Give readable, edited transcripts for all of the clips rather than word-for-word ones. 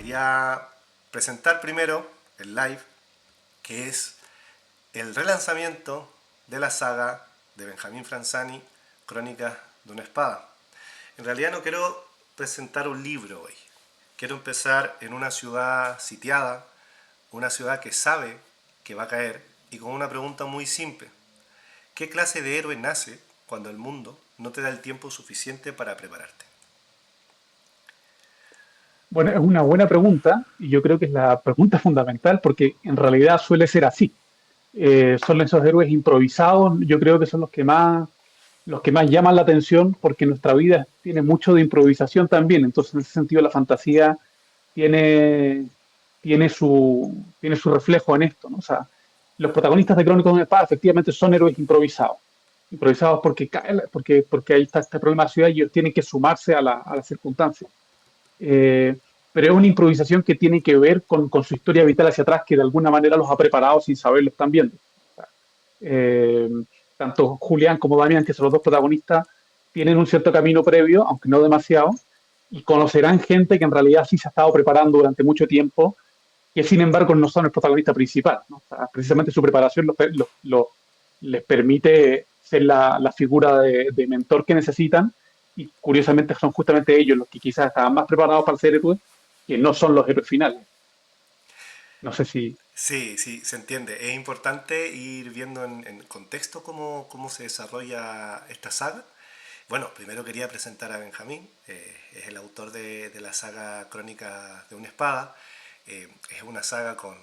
quería presentar primero el live, que es el relanzamiento de la saga de Benjamín Franzani, Crónicas de una Espada. En realidad no quiero presentar un libro hoy. Quiero empezar en una ciudad sitiada, una ciudad que sabe que va a caer, y con una pregunta muy simple. ¿Qué clase de héroe nace cuando el mundo no te da el tiempo suficiente para prepararte? Bueno, es una buena pregunta y yo creo que es la pregunta fundamental porque en realidad suele ser así. Son esos héroes improvisados, yo creo que son los que más llaman la atención porque nuestra vida tiene mucho de improvisación también. Entonces, en ese sentido, la fantasía tiene, tiene su reflejo en esto, ¿no? O sea, los protagonistas de Crónicas de una Espada efectivamente son héroes improvisados. Improvisados porque ahí está este problema de la ciudad y ellos tienen que sumarse a las circunstancias. Eh, pero es una improvisación que tiene que ver con su historia vital hacia atrás, que de alguna manera los ha preparado sin saberlo están viendo. Eh, Tanto Julián como Damián, que son los dos protagonistas, tienen un cierto camino previo, aunque no demasiado, y conocerán gente que en realidad sí se ha estado preparando durante mucho tiempo, que sin embargo no son el protagonista principal, ¿no? O sea, precisamente su preparación les permite ser la figura de mentor que necesitan, y curiosamente son justamente ellos los que quizás estaban más preparados para ser héroes, que no son los héroes finales. No sé si... Sí, sí, se entiende. Es importante ir viendo en contexto cómo se desarrolla esta saga. Bueno, primero quería presentar a Benjamín, es el autor de la saga Crónica de una Espada. Es una saga con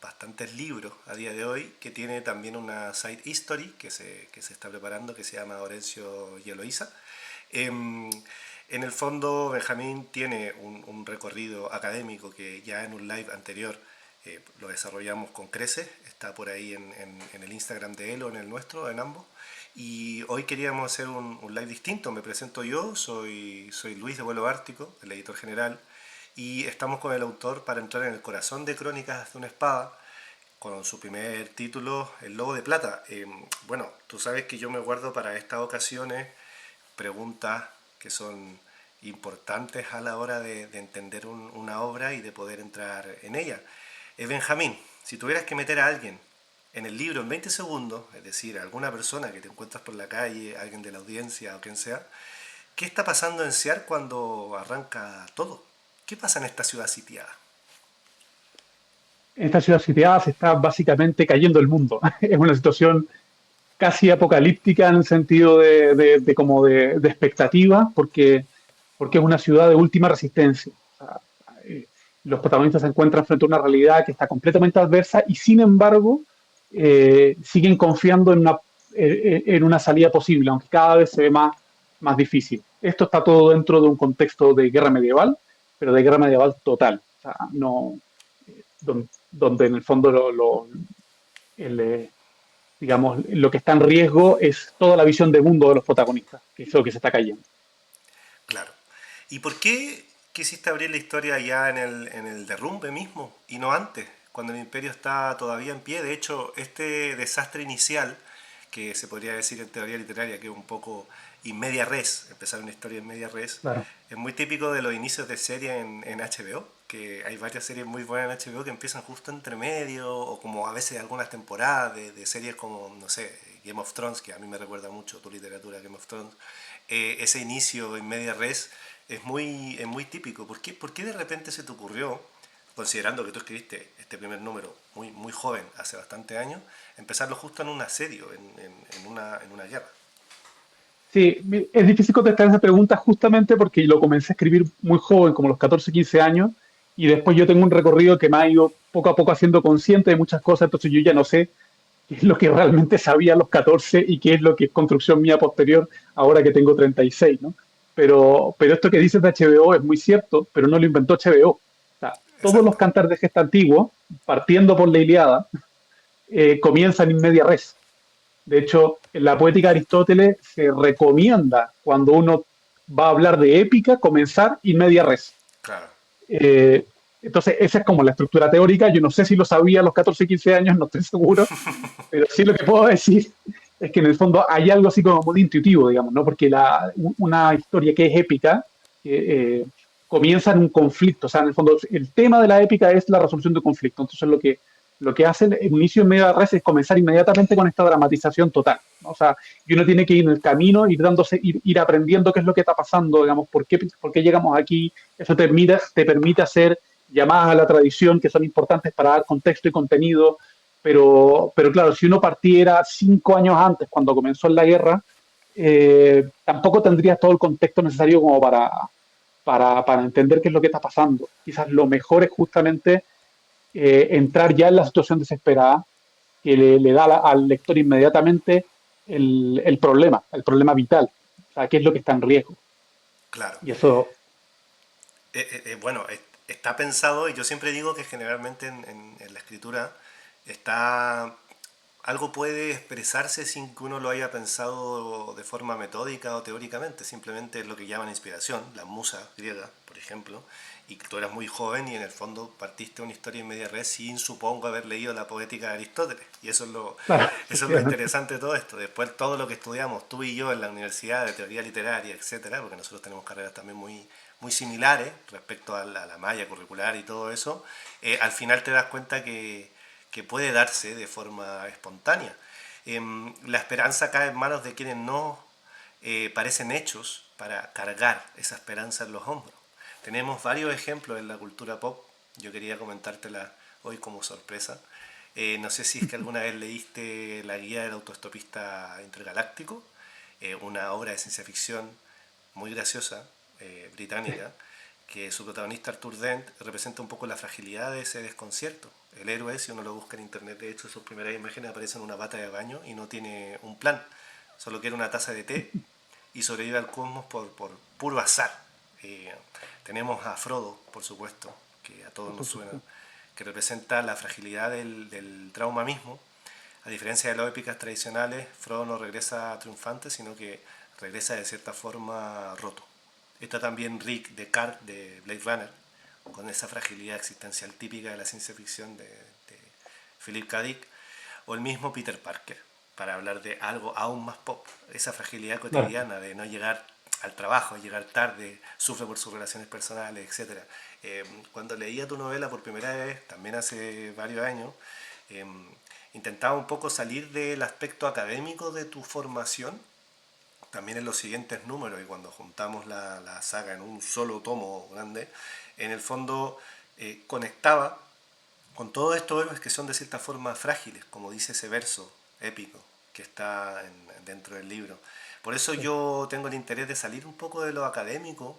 bastantes libros a día de hoy, que tiene también una side history que se está preparando, que se llama Orencio y Eloísa. En el fondo, Benjamín tiene un recorrido académico que ya en un live anterior lo desarrollamos con creces, está por ahí en el Instagram de él o en el nuestro, en ambos. Y hoy queríamos hacer un live distinto. Me presento yo, soy Luis de Vuelo Ártico, el editor general, y estamos con el autor para entrar en el corazón de Crónicas de una Espada, con su primer título, El Lobo de Plata. Bueno, tú sabes que yo me guardo para estas ocasiones preguntas que son importantes a la hora de entender una obra y de poder entrar en ella. Benjamín, si tuvieras que meter a alguien en el libro en 20 segundos, es decir, alguna persona que te encuentras por la calle, alguien de la audiencia o quien sea, ¿qué está pasando en Sear cuando arranca todo? ¿Qué pasa en esta ciudad sitiada? En esta ciudad sitiada se está básicamente cayendo el mundo. Es una situación casi apocalíptica en el sentido de como de expectativa, porque es una ciudad de última resistencia. O sea, eh, los protagonistas se encuentran frente a una realidad que está completamente adversa y sin embargo siguen confiando en una salida posible, aunque cada vez se ve más difícil. Esto está todo dentro de un contexto de guerra medieval, pero de guerra medieval total. O sea, no, donde en el fondo el, digamos, lo que está en riesgo es toda la visión de mundo de los protagonistas, que es lo que se está cayendo. Claro. ¿Y por qué quisiste abrir la historia ya en el derrumbe mismo y no antes, cuando el imperio está todavía en pie? De hecho, este desastre inicial, que se podría decir en teoría literaria que es un poco in media res, empezar una historia en media res, Claro. es muy típico de los inicios de serie en HBO, que hay varias series muy buenas en HBO que empiezan justo entre medio, o como a veces algunas temporadas de series como, no sé, Game of Thrones, que a mí me recuerda mucho tu literatura Game of Thrones. Ese inicio en media res es muy típico. ¿Por qué de repente se te ocurrió, considerando que tú escribiste este primer número muy joven, hace bastante años, empezarlo justo en un asedio, en una guerra? Sí, es difícil contestar esa pregunta justamente porque lo comencé a escribir muy joven, como los 14, 15 años, y después yo tengo un recorrido que me ha ido poco a poco haciendo consciente de muchas cosas, entonces yo ya no sé qué es lo que realmente sabía a los 14 y qué es lo que es construcción mía posterior ahora que tengo 36, ¿no? Pero esto que dices de HBO es muy cierto, pero no lo inventó HBO. O sea, todos los Exacto. cantares de gesta antiguos, partiendo por la Ilíada, comienzan in media res. De hecho, en la poética de Aristóteles se recomienda cuando uno va a hablar de épica comenzar in media res. Claro. Eh, entonces, esa es como la estructura teórica. Yo no sé si lo sabía a los 14, 15 años, no estoy seguro, pero sí lo que puedo decir es que en el fondo hay algo así como muy intuitivo, digamos, ¿no? Porque una historia que es épica, eh, comienzan un conflicto. O sea, en el fondo, el tema de la épica es la resolución de conflicto. Entonces, lo que hacen en inicio en medio de res es comenzar inmediatamente con esta dramatización total, ¿no? O sea, y uno tiene que ir en el camino, ir aprendiendo qué es lo que está pasando, digamos, por qué llegamos aquí. Eso te permite hacer llamadas a la tradición que son importantes para dar contexto y contenido. Pero claro, si uno partiera 5 años antes, cuando comenzó la guerra, tampoco tendrías todo el contexto necesario como para entender qué es lo que está pasando. Quizás lo mejor es justamente entrar ya en la situación desesperada que le da al lector inmediatamente el problema vital, o sea, qué es lo que está en riesgo. Claro. Y eso, Bueno, está pensado, y yo siempre digo que generalmente en la escritura está algo puede expresarse sin que uno lo haya pensado de forma metódica o teóricamente, simplemente es lo que llaman inspiración, la musa griega, por ejemplo, y tú eras muy joven y en el fondo partiste una historia en media red sin, supongo, haber leído la poética de Aristóteles. Y claro, eso es lo efectivamente. interesante de todo esto. Después todo lo que estudiamos tú y yo en la universidad de teoría literaria, etcétera, porque nosotros tenemos carreras también muy similares respecto a la malla curricular y todo eso, al final te das cuenta que puede darse de forma espontánea. La esperanza cae en manos de quienes no parecen hechos para cargar esa esperanza en los hombros. Tenemos varios ejemplos en la cultura pop, yo quería comentártela hoy como sorpresa. No sé si es que alguna vez leíste La guía del autoestopista intergaláctico, una obra de ciencia ficción muy graciosa, británica, que su protagonista Arthur Dent representa un poco la fragilidad de ese desconcierto. El héroe, si uno lo busca en internet, de hecho sus primeras imágenes aparecen en una bata de baño y no tiene un plan, solo quiere una taza de té y sobrevive al cosmos por puro azar. Eh, Tenemos a Frodo, por supuesto, que a todos Por nos suena, supuesto. que representa la fragilidad del trauma mismo. A diferencia de las épicas tradicionales, Frodo no regresa triunfante, sino que regresa de cierta forma roto. Está también Rick Descartes de Blade Runner, con esa fragilidad existencial típica de la ciencia ficción de Philip K. Dick, o el mismo Peter Parker, para hablar de algo aún más pop, esa fragilidad Claro. cotidiana de no llegar al trabajo, llegar tarde, sufre por sus relaciones personales, etcétera. Cuando leía tu novela por primera vez, también hace varios años, eh, intentaba un poco salir del aspecto académico de tu formación, también en los siguientes números, y cuando juntamos la saga en un solo tomo grande, en el fondo conectaba con todos estos héroes que son de cierta forma frágiles, como dice ese verso épico que está dentro del libro. Por eso Sí, yo tengo el interés de salir un poco de lo académico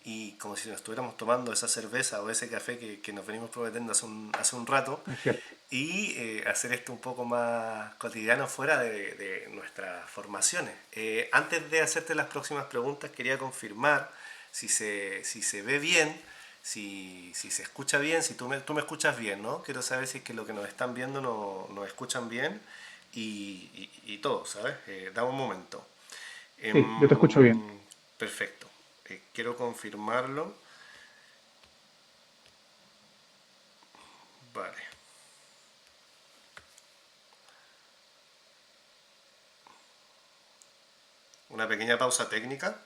y como si nos estuviéramos tomando esa cerveza o ese café que nos venimos prometiendo hace un rato es cierto. y hacer esto un poco más cotidiano fuera de nuestras formaciones. Antes de hacerte las próximas preguntas, quería confirmar si se ve bien, si se escucha bien, si tú me escuchas bien, ¿no? Quiero saber si es que lo que nos están viendo nos escuchan bien y todo, ¿sabes? Dame un momento. Sí, yo te escucho bien. Perfecto. Quiero confirmarlo. Vale. Una pequeña pausa técnica.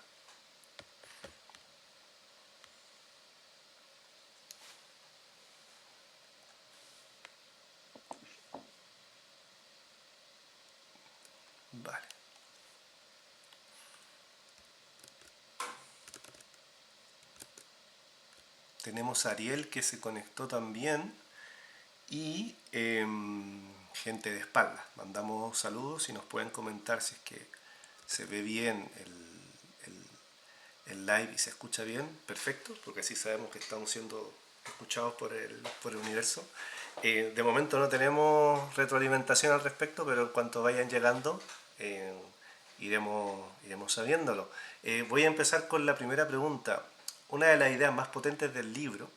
Vale. Tenemos a Ariel que se conectó también y gente de espalda. Mandamos saludos y nos pueden comentar si es que se ve bien el live y se escucha bien. Perfecto, porque así sabemos que estamos siendo escuchados por el universo. De momento no tenemos retroalimentación al respecto, pero en cuanto vayan llegando eh, iremos sabiéndolo. Voy a empezar con la primera pregunta. Una de las ideas más potentes del libro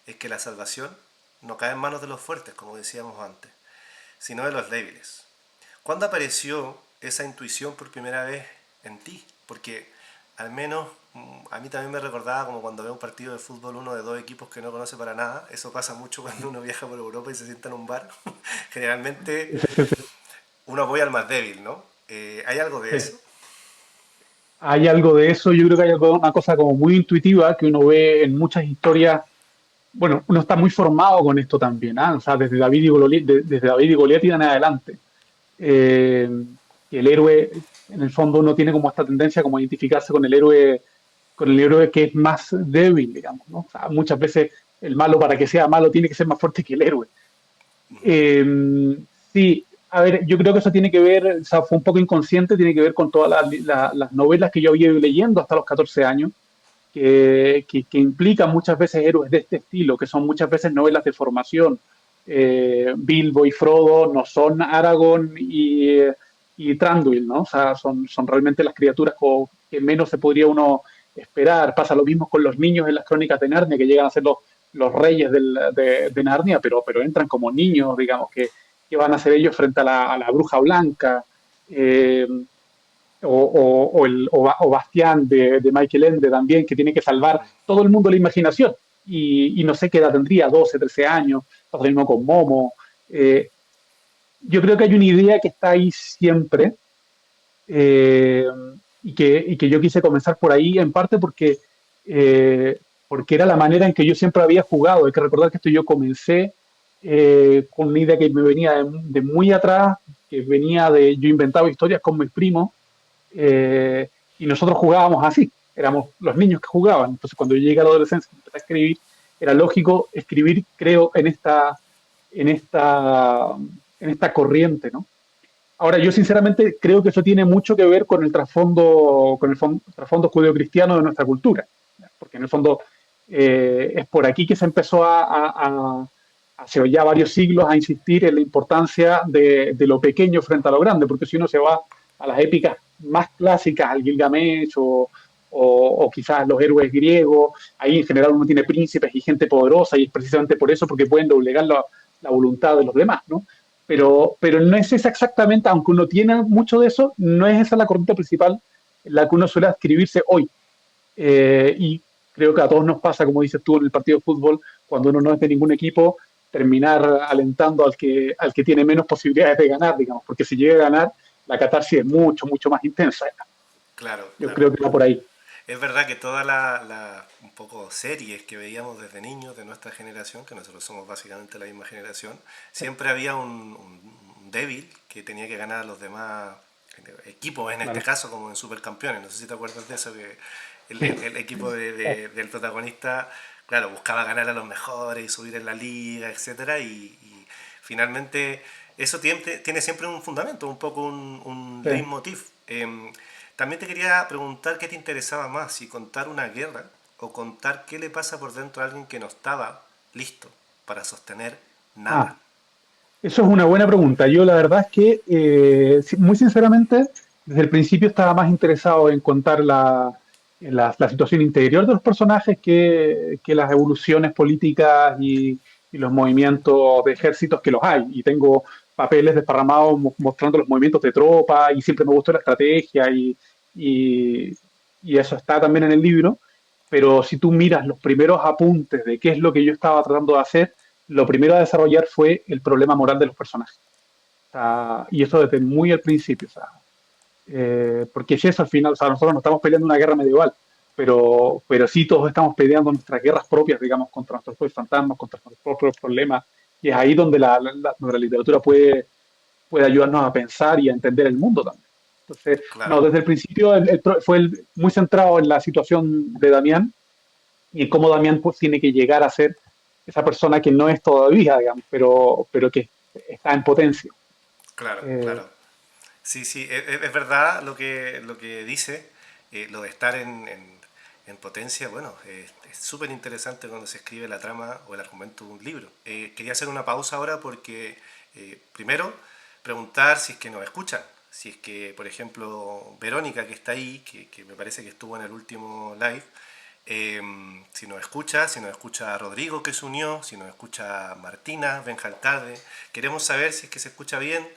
es que la salvación no cae en manos de los fuertes, como decíamos antes, sino de los débiles. ¿Cuándo apareció esa intuición por primera vez en ti? Porque al menos a mí también me recordaba como cuando veo un partido de fútbol uno de dos equipos que no conoce para nada. Eso pasa mucho cuando uno viaja por Europa y se sienta en un bar. Generalmente Sí, sí, sí, uno apoya al más débil, ¿no? ¿Hay algo de sí. eso? hay algo de eso, yo creo que hay una cosa como muy intuitiva que uno ve en muchas historias. Bueno, uno está muy formado con esto también, ¿ah? O sea, desde David y Goliat y en adelante. Eh, que el héroe, en el fondo, uno tiene como esta tendencia como a identificarse con el héroe que es más débil, digamos, ¿no? O sea, muchas veces el malo, para que sea malo, tiene que ser más fuerte que el héroe. Eh, sí, a ver, yo creo que eso tiene que ver, o sea, fue un poco inconsciente, tiene que ver con todas las novelas que yo había ido leyendo hasta los 14 años, que implican muchas veces héroes de este estilo, que son muchas veces novelas de formación. Bilbo y Frodo no son Aragorn y Thranduil, ¿no? O sea, son realmente las criaturas que menos se podría uno esperar. Pasa lo mismo con los niños en las crónicas de Narnia, que llegan a ser los reyes de Narnia, pero entran como niños, digamos, que van a ser ellos frente a la bruja blanca. Eh, o Bastián de Michael Ende también, que tiene que salvar todo el mundo de la imaginación. Y no sé qué edad tendría, 12 13 años, pasa lo mismo con Momo. Eh, yo creo que hay una idea que está ahí siempre, eh, y que yo quise comenzar por ahí, en parte porque era la manera en que yo siempre había jugado. Hay que recordar que esto yo comencé con una idea que me venía de muy atrás, que venía yo inventaba historias con mis primos, y nosotros jugábamos así, éramos los niños que jugaban. Entonces, cuando yo llegué a la adolescencia y empecé a escribir, era lógico escribir, creo, en esta, en esta corriente, ¿no? Ahora, yo sinceramente creo que eso tiene mucho que ver con el trasfondo judeocristiano de nuestra cultura, ¿ya? Porque en el fondo es por aquí que se empezó hace ya varios siglos a insistir en la importancia de lo pequeño frente a lo grande, porque si uno se va a las épicas más clásicas, al Gilgamesh o quizás los héroes griegos, ahí en general uno tiene príncipes y gente poderosa y es precisamente por eso, porque pueden doblegar la voluntad de los demás, ¿no? Pero no es esa exactamente, aunque uno tiene mucho de eso, no es esa la corriente principal en la que uno suele escribirse hoy. Y creo que a todos nos pasa, como dices tú, en el partido de fútbol, cuando uno no es de ningún equipo, terminar alentando al que tiene menos posibilidades de ganar, digamos, porque si llega a ganar, la catarsis es mucho, mucho más intensa. Claro, Yo claro. creo que va por ahí. Es verdad que todas las un poco series que veíamos desde niños de nuestra generación, que nosotros somos básicamente la misma generación, siempre había un débil que tenía que ganar a los demás equipos, en este Claro. caso como en Supercampeones. No sé si te acuerdas de eso, que Sí. el equipo del protagonista, claro, buscaba ganar a los mejores y subir en la liga, etcétera, y finalmente eso tiene siempre un fundamento, un poco un Sí. leitmotiv. También te quería preguntar qué te interesaba más, si contar una guerra o contar qué le pasa por dentro a alguien que no estaba listo para sostener nada. Ah, eso es una buena pregunta. Yo la verdad es que, muy sinceramente, desde el principio estaba más interesado en contar la situación interior de los personajes que las evoluciones políticas y los movimientos de ejércitos que los hay. Y tengo papeles desparramados mostrando los movimientos de tropa y siempre me gustó la estrategia y, y eso está también en el libro. Pero si tú miras los primeros apuntes de qué es lo que yo estaba tratando de hacer, lo primero a desarrollar fue el problema moral de los personajes. O sea, y eso desde muy al principio. O sea, porque es eso al final, o sea, nosotros no estamos peleando una guerra medieval, pero sí todos estamos peleando nuestras guerras propias, digamos, contra nuestros propios fantasmas, contra nuestros propios problemas. Y es ahí donde donde la literatura puede ayudarnos a pensar y a entender el mundo también. Entonces, Claro, no, desde el principio fue muy centrado en la situación de Damián y en cómo Damián pues, tiene que llegar a ser esa persona que no es todavía, digamos, pero que está en potencia. claro, Eh, claro. Sí, sí, es verdad lo que dice, lo de estar en potencia, bueno, es súper interesante cuando se escribe la trama o el argumento de un libro. Quería hacer una pausa ahora porque, primero, preguntar si es que nos escuchan, si es que, por ejemplo, Verónica, que está ahí, que me parece que estuvo en el último live, si nos escucha Rodrigo que se unió, si nos escucha Martina, Benjalcade, queremos saber si es que se escucha bien,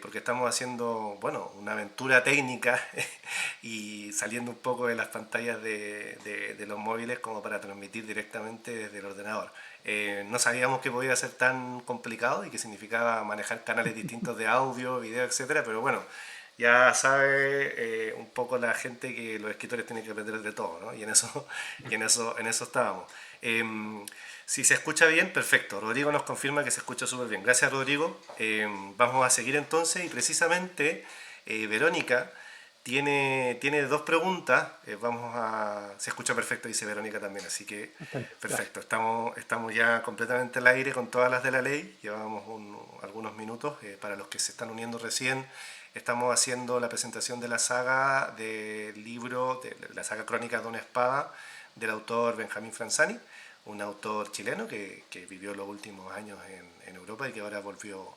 porque estamos haciendo, bueno, una aventura técnica y saliendo un poco de las pantallas de los móviles como para transmitir directamente desde el ordenador. No sabíamos que podía ser tan complicado y que significaba manejar canales distintos de audio, video, etcétera, pero bueno, ya sabe un poco la gente que los escritores tienen que aprender de todo, ¿no? Y en eso estábamos. Si se escucha bien, perfecto. Rodrigo nos confirma que se escucha súper bien. Gracias, Rodrigo. Vamos a seguir entonces y precisamente Verónica tiene dos preguntas. Se escucha perfecto, dice Verónica también, así que Perfecto, gracias. perfecto. Estamos ya completamente al aire con todas las de la ley. Llevamos algunos minutos. Para los que se están uniendo recién, estamos haciendo la presentación de la saga del libro, de la saga Crónicas de una Espada, del autor Benjamín Franzani, un autor chileno que vivió los últimos años en Europa y que ahora volvió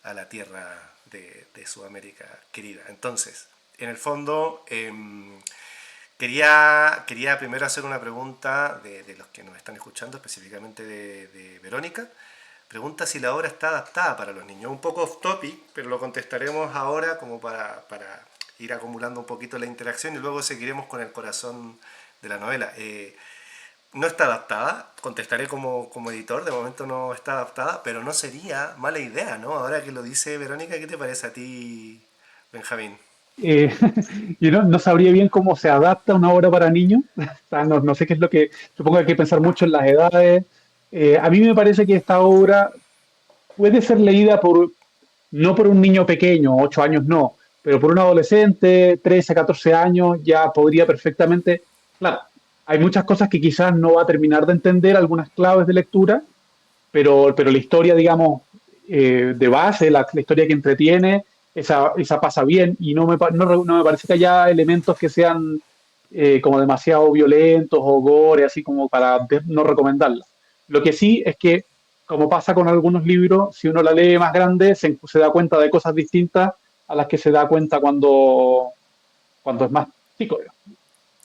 a la tierra de Sudamérica querida. Entonces, en el fondo, quería primero hacer una pregunta de los que nos están escuchando, específicamente de Verónica. Pregunta si la obra está adaptada para los niños. Un poco off topic, pero lo contestaremos ahora como para ir acumulando un poquito la interacción y luego seguiremos con el corazón de la novela. No está adaptada, contestaré como editor, de momento no está adaptada, pero no sería mala idea, ¿no? Ahora que lo dice Verónica, ¿qué te parece a ti, Benjamín? Eh, yo no sabría bien cómo se adapta una obra para niños. O sea, no sé qué es lo que. Supongo que hay que pensar mucho en las edades. A mí me parece que esta obra puede ser leída no por un niño pequeño, 8 años no, pero por un adolescente, 13, 14 años, ya podría perfectamente. Claro, hay muchas cosas que quizás no va a terminar de entender, algunas claves de lectura, pero la historia, digamos, de base, la historia que entretiene, esa pasa bien y no me parece que haya elementos que sean como demasiado violentos o gore, así como para no recomendarla. Lo que sí es que, como pasa con algunos libros, si uno la lee más grande, se da cuenta de cosas distintas a las que se da cuenta cuando es más chico.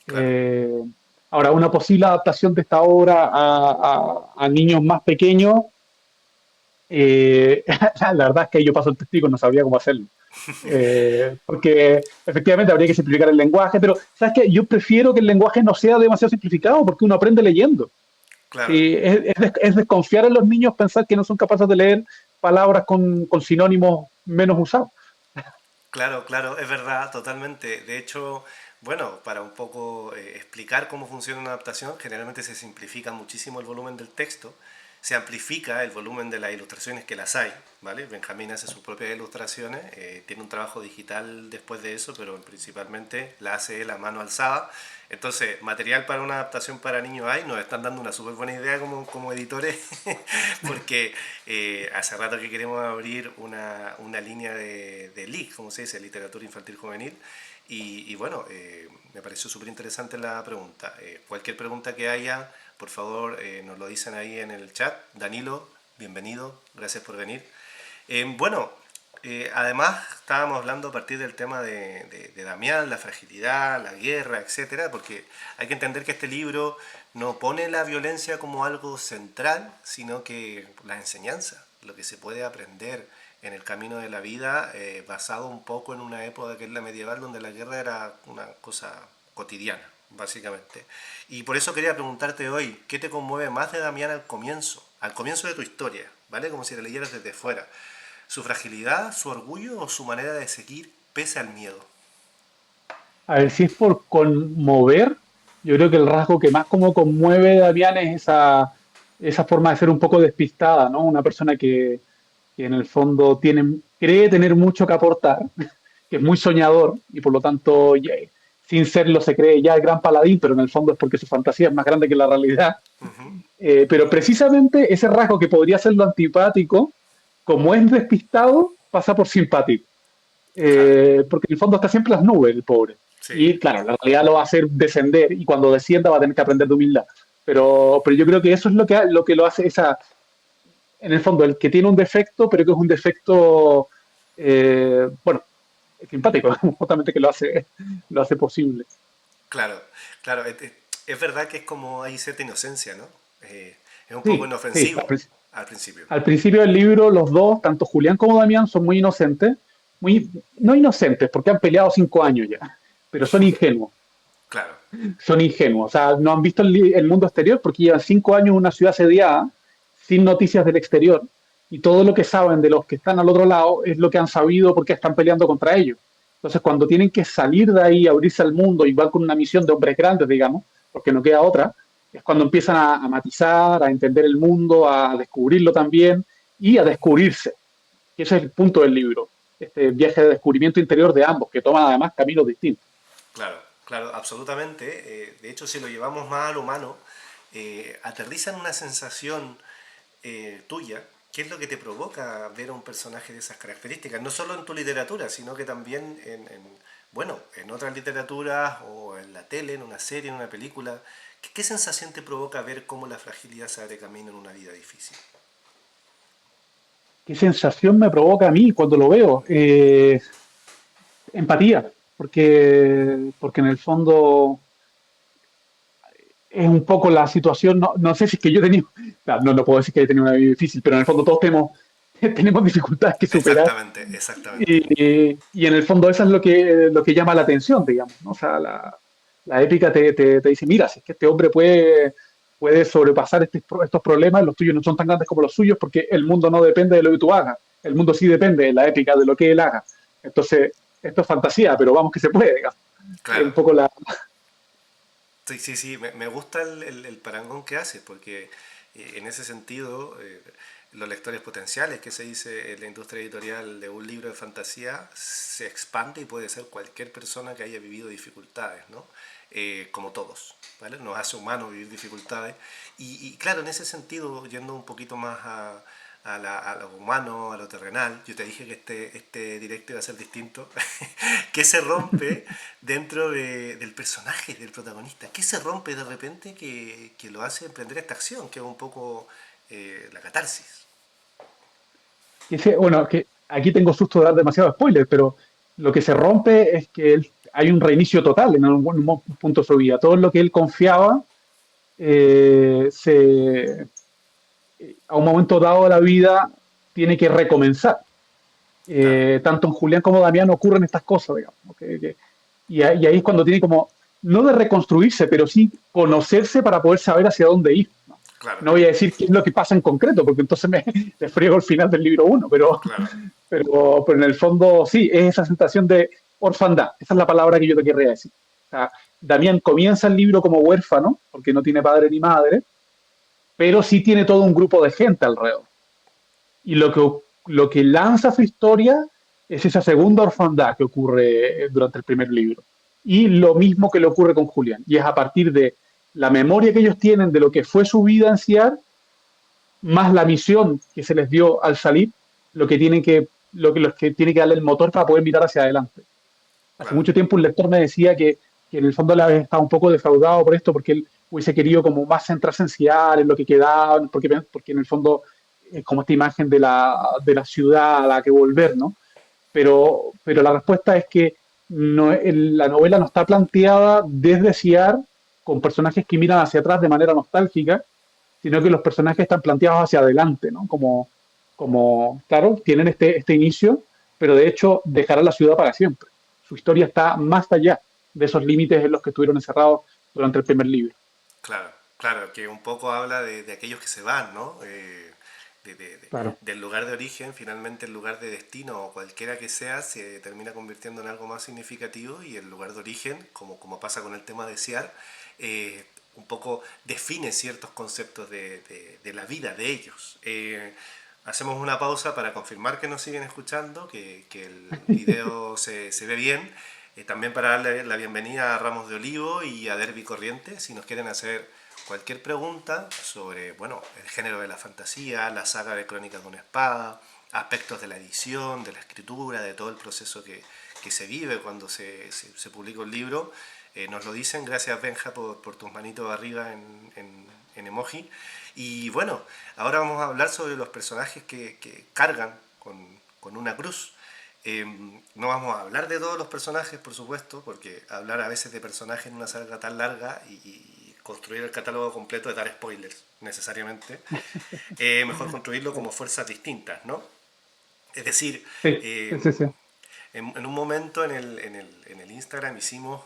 Claro. Eh, Ahora, una posible adaptación de esta obra a niños más pequeños, la verdad es que yo paso el testigo, no sabría cómo hacerlo. Porque efectivamente habría que simplificar el lenguaje, pero ¿sabes qué? Yo prefiero que el lenguaje no sea demasiado simplificado porque uno aprende leyendo. Claro. Sí, es desconfiar en los niños pensar que no son capaces de leer palabras con sinónimos menos usados. Claro, claro, es verdad, totalmente. De hecho, bueno, para un poco explicar cómo funciona una adaptación, generalmente se simplifica muchísimo el volumen del texto, se amplifica el volumen de las ilustraciones que las hay, ¿vale? Benjamín hace sus propias ilustraciones, tiene un trabajo digital después de eso, pero principalmente la hace él a mano alzada. Entonces, material para una adaptación para niños hay, nos están dando una súper buena idea como editores, porque hace rato que queremos abrir una línea de LIC, como se dice, Literatura Infantil Juvenil, y bueno, me pareció súper interesante la pregunta. Cualquier pregunta que haya, por favor, nos lo dicen ahí en el chat. Danilo, bienvenido, gracias por venir. Bueno, además estábamos hablando a partir del tema de Damián, la fragilidad, la guerra, etcétera, porque hay que entender que este libro no pone la violencia como algo central, sino que la enseñanza, lo que se puede aprender en el camino de la vida, basado un poco en una época que es la medieval, donde la guerra era una cosa cotidiana, básicamente. Y por eso quería preguntarte hoy, ¿qué te conmueve más de Damián al comienzo de tu historia, ¿vale? Como si la leyeras desde fuera. ¿Su fragilidad, su orgullo o su manera de seguir pese al miedo? A ver, si es por conmover, yo creo que el rasgo que más como conmueve a Damián es esa forma de ser un poco despistada, ¿no? Una persona que en el fondo cree tener mucho que aportar, que es muy soñador y por lo tanto, sin serlo, se cree ya el gran paladín, pero en el fondo es porque su fantasía es más grande que la realidad. Ujú. Pero precisamente ese rasgo que podría ser lo antipático, como es despistado, pasa por simpático. Claro, Porque en el fondo está siempre en las nubes, el pobre. sí, Y claro, la realidad lo va a hacer descender y cuando descienda va a tener que aprender de humildad. Pero yo creo que eso es lo que lo hace en el fondo, el que tiene un defecto, pero que es un defecto, bueno, simpático, justamente que lo hace posible. claro, claro. Es verdad que es como hay cierta inocencia, ¿no? Es un poco Sí, sí. inofensivo al principio. Al principio del libro, los dos, tanto Julián como Damián, son muy inocentes, no inocentes, porque han peleado 5 años ya, pero Claro, son ingenuos, o sea, no han visto el mundo exterior porque llevan 5 años en una ciudad asediada, sin noticias del exterior, y todo lo que saben de los que están al otro lado es lo que han sabido porque están peleando contra ellos. Entonces, cuando tienen que salir de ahí, abrirse al mundo y van con una misión de hombres grandes, digamos, porque no queda otra, es cuando empiezan a matizar, a entender el mundo, a descubrirlo también y a descubrirse, que ese es el punto del libro, este viaje de descubrimiento interior de ambos, que toman además caminos distintos. Claro, claro, absolutamente. De hecho, si lo llevamos más al humano, aterriza en una sensación tuya. ¿Qué es lo que te provoca ver a un personaje de esas características? No solo en tu literatura, sino que también bueno, en otras literaturas o en la tele, en una serie, en una película. ¿Qué sensación te provoca ver cómo la fragilidad se abre camino en una vida difícil? ¿Qué sensación me provoca a mí cuando lo veo? Empatía, porque en el fondo es un poco la situación, no sé si es que yo he tenido, no puedo decir que he tenido una vida difícil, pero en el fondo todos tenemos dificultades que superar Exactamente, exactamente. y en el fondo eso es lo que llama la atención, digamos, ¿no? O sea, la épica te dice, mira, si es que este hombre puede sobrepasar estos problemas, los tuyos no son tan grandes como los suyos porque el mundo no depende de lo que tú hagas, el mundo sí depende de la épica de lo que él haga. Entonces, esto es fantasía, pero vamos que se puede, digamos. Es Claro. un poco la... Sí, sí, sí, me gusta el parangón que haces, porque en ese sentido, los lectores potenciales que se dice en la industria editorial de un libro de fantasía se expande y puede ser cualquier persona que haya vivido dificultades, ¿no? Como todos, ¿vale? Nos hace humanos vivir dificultades. Y claro, en ese sentido, yendo un poquito más a lo humano, a lo terrenal, yo te dije que este directo iba a ser distinto. ¿Qué se rompe dentro del personaje, del protagonista? ¿Qué se rompe de repente que lo hace emprender esta acción, que es un poco la catarsis? Bueno, que aquí tengo susto de dar demasiado spoiler, pero lo que se rompe es que hay un reinicio total en un punto de su vida. Todo lo que él confiaba, a un momento dado de la vida, tiene que recomenzar. Claro, Tanto en Julián como Damián ocurren estas cosas, digamos. ¿No? Y ahí es cuando tiene como, no de reconstruirse, pero sí conocerse para poder saber hacia dónde ir. No, claro, no voy a decir qué es lo que pasa en concreto, porque entonces me friego el final del libro uno, claro, pero en el fondo sí, es esa sensación de orfandad. Esa es la palabra que yo te querría decir. O sea, Damián comienza el libro como huérfano, porque no tiene padre ni madre, pero sí tiene todo un grupo de gente alrededor. Y lo que lanza su historia es esa segunda orfandad que ocurre durante el primer libro. Y lo mismo que le ocurre con Julián. Y es a partir de la memoria que ellos tienen de lo que fue su vida en Ciar, más la misión que se les dio al salir, los que tiene que darle el motor para poder mirar hacia adelante. Hace claro. mucho tiempo un lector me decía que en el fondo le había estado un poco defraudado por esto, porque él hubiese querido como más centrarse en Ciar, en lo que quedaba, porque en el fondo es como esta imagen de la ciudad a la que volver, ¿no? Pero la respuesta es que la novela no está planteada desde Ciar con personajes que miran hacia atrás de manera nostálgica, sino que los personajes están planteados hacia adelante, ¿no? Claro, tienen este inicio, pero de hecho dejará la ciudad para siempre. Su historia está más allá de esos límites en los que estuvieron encerrados durante el primer libro. Claro, claro, que un poco habla de aquellos que se van, ¿no? Claro. Del lugar de origen, finalmente el lugar de destino o cualquiera que sea, se termina convirtiendo en algo más significativo y el lugar de origen, como pasa con el tema de Ciar, un poco define ciertos conceptos de la vida de ellos. Hacemos una pausa para confirmar que nos siguen escuchando, que el video se ve bien. También para darle la bienvenida a Ramos de Olivo y a Derby Corriente, si nos quieren hacer cualquier pregunta sobre, bueno, el género de la fantasía, la saga de Crónicas de una Espada, aspectos de la edición, de la escritura, de todo el proceso que se vive cuando se publica un libro, nos lo dicen. Gracias, Benja, por tus manitos arriba en emoji. Y bueno, ahora vamos a hablar sobre los personajes que cargan con una cruz. No vamos a hablar de todos los personajes, por supuesto, porque hablar a veces de personajes en una saga tan larga y construir el catálogo completo es dar spoilers, necesariamente. Mejor construirlo como fuerzas distintas, ¿no? Es decir, Sí, eh, sí, sí, sí. en un momento en el Instagram hicimos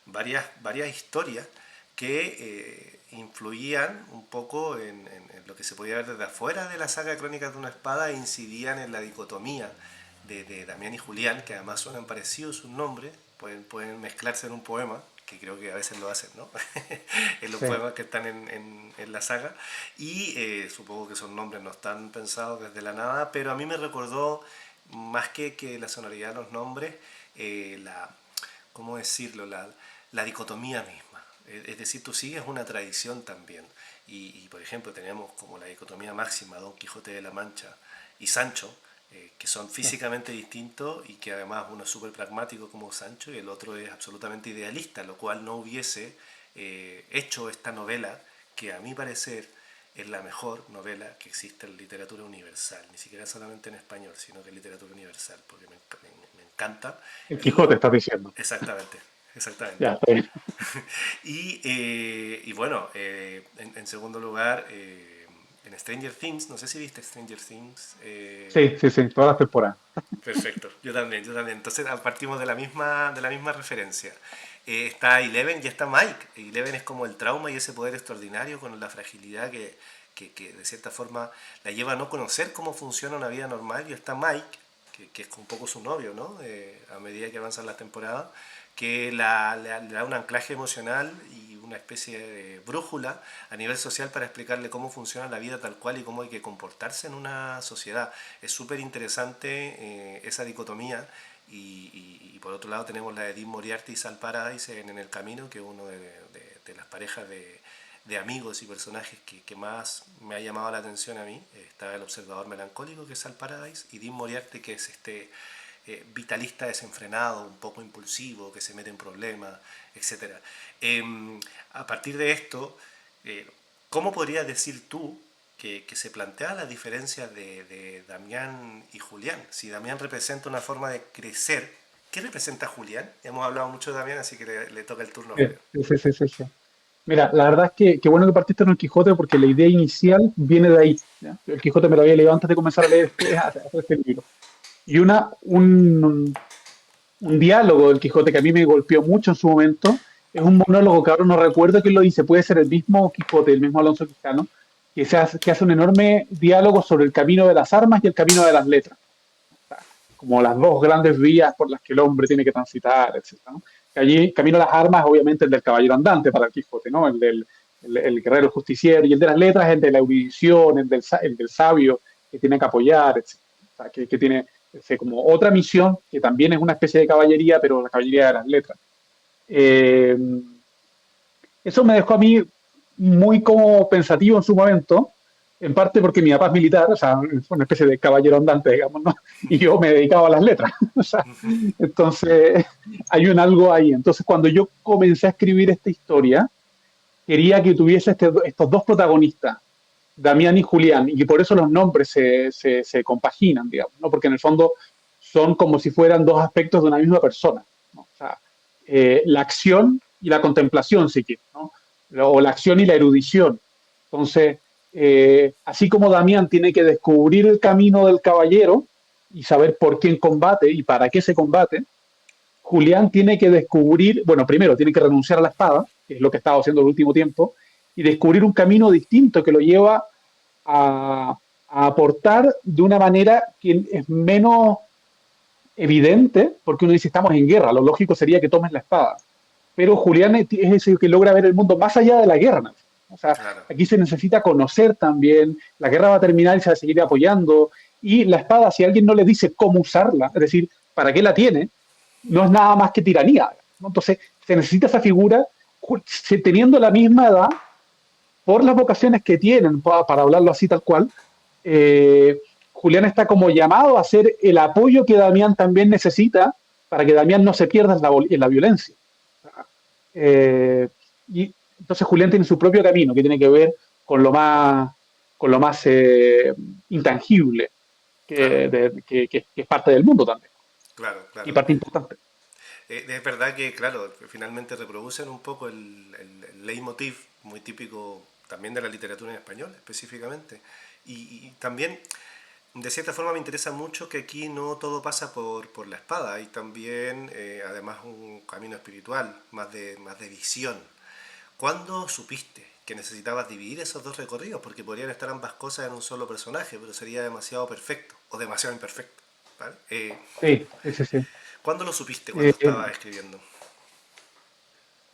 varias historias que influían un poco en lo que se podía ver desde afuera de la saga de Crónicas de una Espada e incidían en la dicotomía de Damián y Julián, que además suenan parecidos sus nombres, pueden mezclarse en un poema, que creo que a veces lo hacen, ¿no? En los Sí. poemas que están en la saga. Y supongo que esos nombres no están pensados desde la nada, pero a mí me recordó, más que la sonoridad de los nombres, la, ¿cómo decirlo? La dicotomía misma. Es decir, tú sigues una tradición también. Por ejemplo, tenemos como la dicotomía máxima, Don Quijote de la Mancha y Sancho, que son físicamente distintos y que además uno es súper pragmático como Sancho y el otro es absolutamente idealista, lo cual no hubiese hecho esta novela, que a mi parecer es la mejor novela que existe en literatura universal, ni siquiera solamente en español, sino que en literatura universal, porque me encanta. El Quijote Y estás diciendo. exactamente, exactamente. Ya, está bien. Y bueno, en segundo lugar, en Stranger Things, no sé si viste Stranger Things. Sí, sí, sí, todas las temporadas. Perfecto, yo también, yo también. Entonces partimos de la misma referencia. Está Eleven y está Mike. Eleven es como el trauma y ese poder extraordinario con la fragilidad que de cierta forma la lleva a no conocer cómo funciona una vida normal. Y está Mike, que es un poco su novio, ¿no? A medida que avanzan las temporadas, que le da un anclaje emocional y una especie de brújula a nivel social para explicarle cómo funciona la vida tal cual y cómo hay que comportarse en una sociedad. Es súper interesante esa dicotomía y por otro lado tenemos la de Dean Moriarty y Sal Paradise en El Camino, que es uno de las parejas de amigos y personajes que más me ha llamado la atención a mí. Está el observador melancólico, que es Sal Paradise, y Dean Moriarty, que es este vitalista desenfrenado, un poco impulsivo, que se mete en problemas, etcétera. A partir de esto, eh, ¿cómo podrías decir tú que se plantea la diferencia de Damián y Julián? Si Damián representa una forma de crecer, ¿qué representa Julián? Hemos hablado mucho de Damián, así que le toca el turno a Sí, Julio. sí, sí, sí, sí. Mira, la verdad es que qué bueno que partiste en el Quijote porque la idea inicial viene de ahí. ¿Ya? El Quijote me lo había leído antes de comenzar a leer hacer este libro. Y un diálogo del Quijote que a mí me golpeó mucho en su momento es un monólogo que ahora no recuerdo quién lo dice, puede ser el mismo Quijote, el mismo Alonso Quijano, que hace un enorme diálogo sobre el camino de las armas y el camino de las letras, como las dos grandes vías por las que el hombre tiene que transitar, etcétera, ¿no? Que allí, camino a las armas, obviamente el del caballero andante para el Quijote, ¿no? El guerrero justiciero, y el de las letras, el de la erudición, el del sabio que tiene que apoyar, etcétera. O sea, que tiene como otra misión, que también es una especie de caballería, pero la caballería de las letras. Eh, Eso me dejó a mí muy como pensativo en su momento, en parte porque mi papá es militar, o sea, fue una especie de caballero andante, digamos, ¿no? Y yo me dedicaba a las letras, o sea, entonces hay un algo ahí. Entonces cuando yo comencé a escribir esta historia, quería que tuviese estos dos protagonistas, Damián y Julián, y por eso los nombres se compaginan, digamos, ¿no? Porque en el fondo son como si fueran dos aspectos de una misma persona, ¿no? O sea, la acción y la contemplación, si quieres, ¿no? O la acción y la erudición. Entonces, así como Damián tiene que descubrir el camino del caballero y saber por quién combate y para qué se combate, Julián tiene que descubrir, bueno, primero tiene que renunciar a la espada, que es lo que ha estado haciendo el último tiempo, y descubrir un camino distinto que lo lleva a aportar de una manera que es menos evidente, porque uno dice estamos en guerra, lo lógico sería que tomes la espada. Pero Julián es ese que logra ver el mundo más allá de la guerra. O sea, Claro, aquí se necesita conocer también, la guerra va a terminar y se va a seguir apoyando, y la espada, si alguien no le dice cómo usarla, es decir, para qué la tiene, no es nada más que tiranía, ¿no? Entonces, se necesita esa figura teniendo la misma edad, por las vocaciones que tienen, para hablarlo así tal cual, eh, Julián está como llamado a ser el apoyo que Damián también necesita para que Damián no se pierda en la violencia. Eh, y entonces Julián tiene su propio camino que tiene que ver con lo más intangible claro, que es parte del mundo también claro, y claro. parte importante. Es verdad que, claro, finalmente reproducen un poco el leitmotiv muy típico también de la literatura en español, específicamente. Y también, de cierta forma, me interesa mucho que aquí no todo pasa por la espada, hay también, además, un camino espiritual, más de visión. ¿Cuándo supiste que necesitabas dividir esos dos recorridos? Porque podrían estar ambas cosas en un solo personaje, pero sería demasiado perfecto o demasiado imperfecto ¿vale? Sí, sí, sí, sí. ¿Cuándo lo supiste? ¿Cuándo Eh, estaba escribiendo?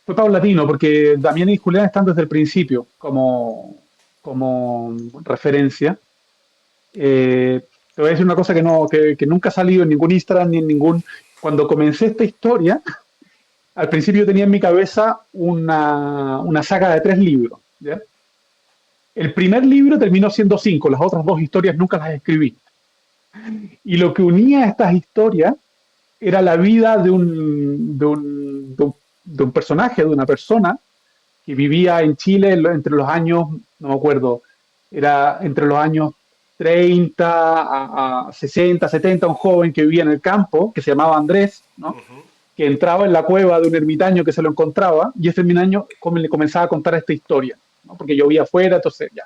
Fue paulatino, porque Damián y Julián están desde el principio como referencia. Te voy a decir una cosa que nunca ha salido en ningún Instagram ni en ningún... Cuando comencé esta historia, al principio tenía en mi cabeza una saga de 3 libros. ¿Ya? El primer libro terminó siendo 5, las otras 2 historias nunca las escribí. Y lo que unía a estas historias era la vida de un personaje, de una persona que vivía en Chile entre los años, no me acuerdo, era entre los años 30 a 60, 70, un joven que vivía en el campo, que se llamaba Andrés, ¿no? Ujú. Que entraba en la cueva de un ermitaño que se lo encontraba, y ese ermitaño le comenzaba a contar esta historia, ¿no? Porque yo vivía afuera, entonces ya.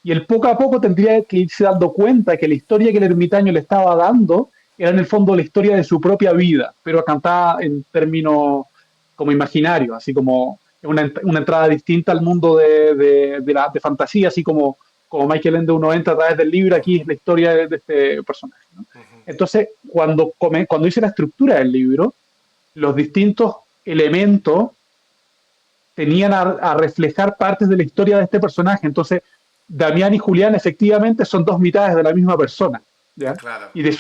Y él poco a poco tendría que irse dando cuenta que la historia que el ermitaño le estaba dando era en el fondo la historia de su propia vida, pero cantada en términos como imaginarios, así como una entrada distinta al mundo de fantasía, así como Michael Ende uno entra a través del libro, aquí es la historia de este personaje, ¿no? Entonces, cuando hice la estructura del libro, los distintos elementos tenían a reflejar partes de la historia de este personaje. Entonces, Damián y Julián efectivamente son 2 mitades de la misma persona, ¿ya? Claro. Y de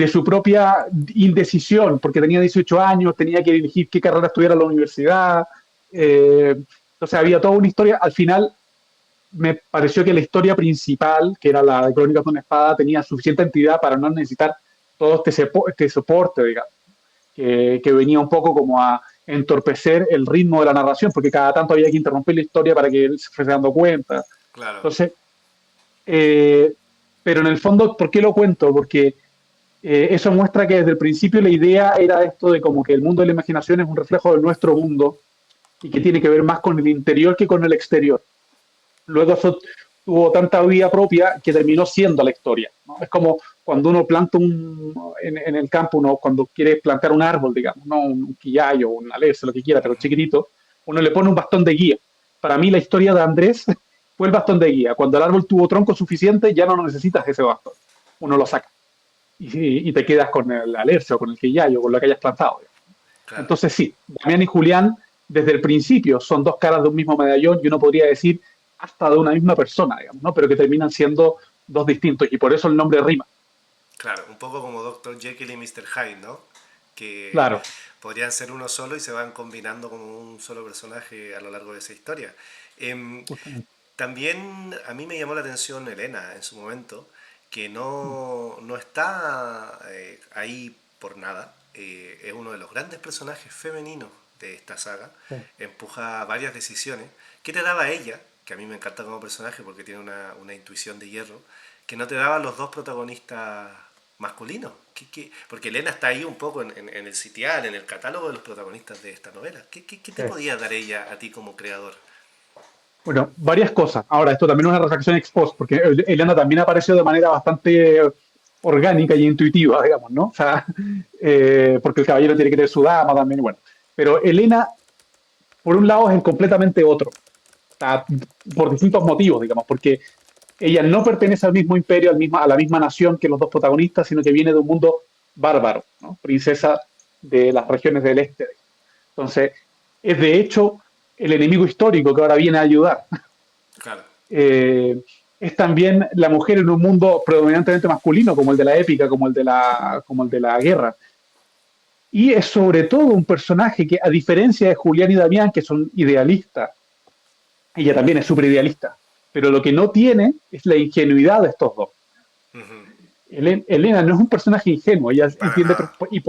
su propia indecisión, porque tenía 18 años, tenía que elegir qué carrera estudiar a la universidad. Entonces había toda una historia. Al final me pareció que la historia principal, que era la de Crónicas de una Espada, tenía suficiente entidad para no necesitar todo este soporte, digamos, que venía un poco como a entorpecer el ritmo de la narración, porque cada tanto había que interrumpir la historia para que él se fuese dando cuenta. Claro. Entonces, eh, pero en el fondo, ¿por qué lo cuento? Porque eso muestra que desde el principio la idea era esto de como que el mundo de la imaginación es un reflejo de nuestro mundo y que tiene que ver más con el interior que con el exterior. Luego eso tuvo tanta vida propia que terminó siendo la historia, ¿no? Es como cuando uno planta en el campo, uno cuando quiere plantar un árbol, digamos, no un quillayo, un alerce, lo que quiera, pero chiquitito, uno le pone un bastón de guía. Para mí la historia de Andrés fue el bastón de guía. Cuando el árbol tuvo tronco suficiente, ya no necesitas ese bastón. Uno lo saca y te quedas con el alerce o con el quillayo, con lo que hayas plantado. Claro. Entonces sí, Damián y Julián desde el principio son 2 caras de un mismo medallón y uno podría decir hasta de una misma persona, digamos, ¿no? Pero que terminan siendo 2 distintos y por eso el nombre rima. Claro, un poco como Doctor Jekyll y Mr. Hyde, ¿no? Que Claro, podrían ser uno solo y se van combinando como un solo personaje a lo largo de esa historia. Em, justamente. También a mí me llamó la atención Elena en su momento, que Mm, no está ahí por nada. Es uno de los grandes personajes femeninos de esta saga. sí. Empuja varias decisiones. ¿Qué te daba ella? Que a mí me encanta como personaje porque tiene una intuición de hierro. Que no te daban los dos protagonistas masculinos. Porque Elena está ahí un poco en el sitial, en el catálogo de los protagonistas de esta novela. ¿Qué te Sí. podía dar ella a ti como creador? Bueno, varias cosas. Ahora, esto también es una reflexión ex post, porque Elena también apareció de manera bastante orgánica y intuitiva, digamos, ¿no? O sea, porque el caballero tiene que tener su dama también, bueno. Pero Elena, por un lado, es el completamente otro. Sea, por distintos motivos, digamos, porque ella no pertenece al mismo imperio, a la misma nación que los dos protagonistas, sino que viene de un mundo bárbaro, ¿no? Princesa de las regiones del este. Entonces, es de hecho el enemigo histórico que ahora viene a ayudar. Claro. Eh, es también la mujer en un mundo predominantemente masculino, como el de la épica, como el de la guerra. Y es sobre todo un personaje que, a diferencia de Julián y Damián, que son idealistas, ella también es súper idealista, pero lo que no tiene es la ingenuidad de estos dos. Ujú. Elena no es un personaje ingenuo, ella Para entiende, nada. y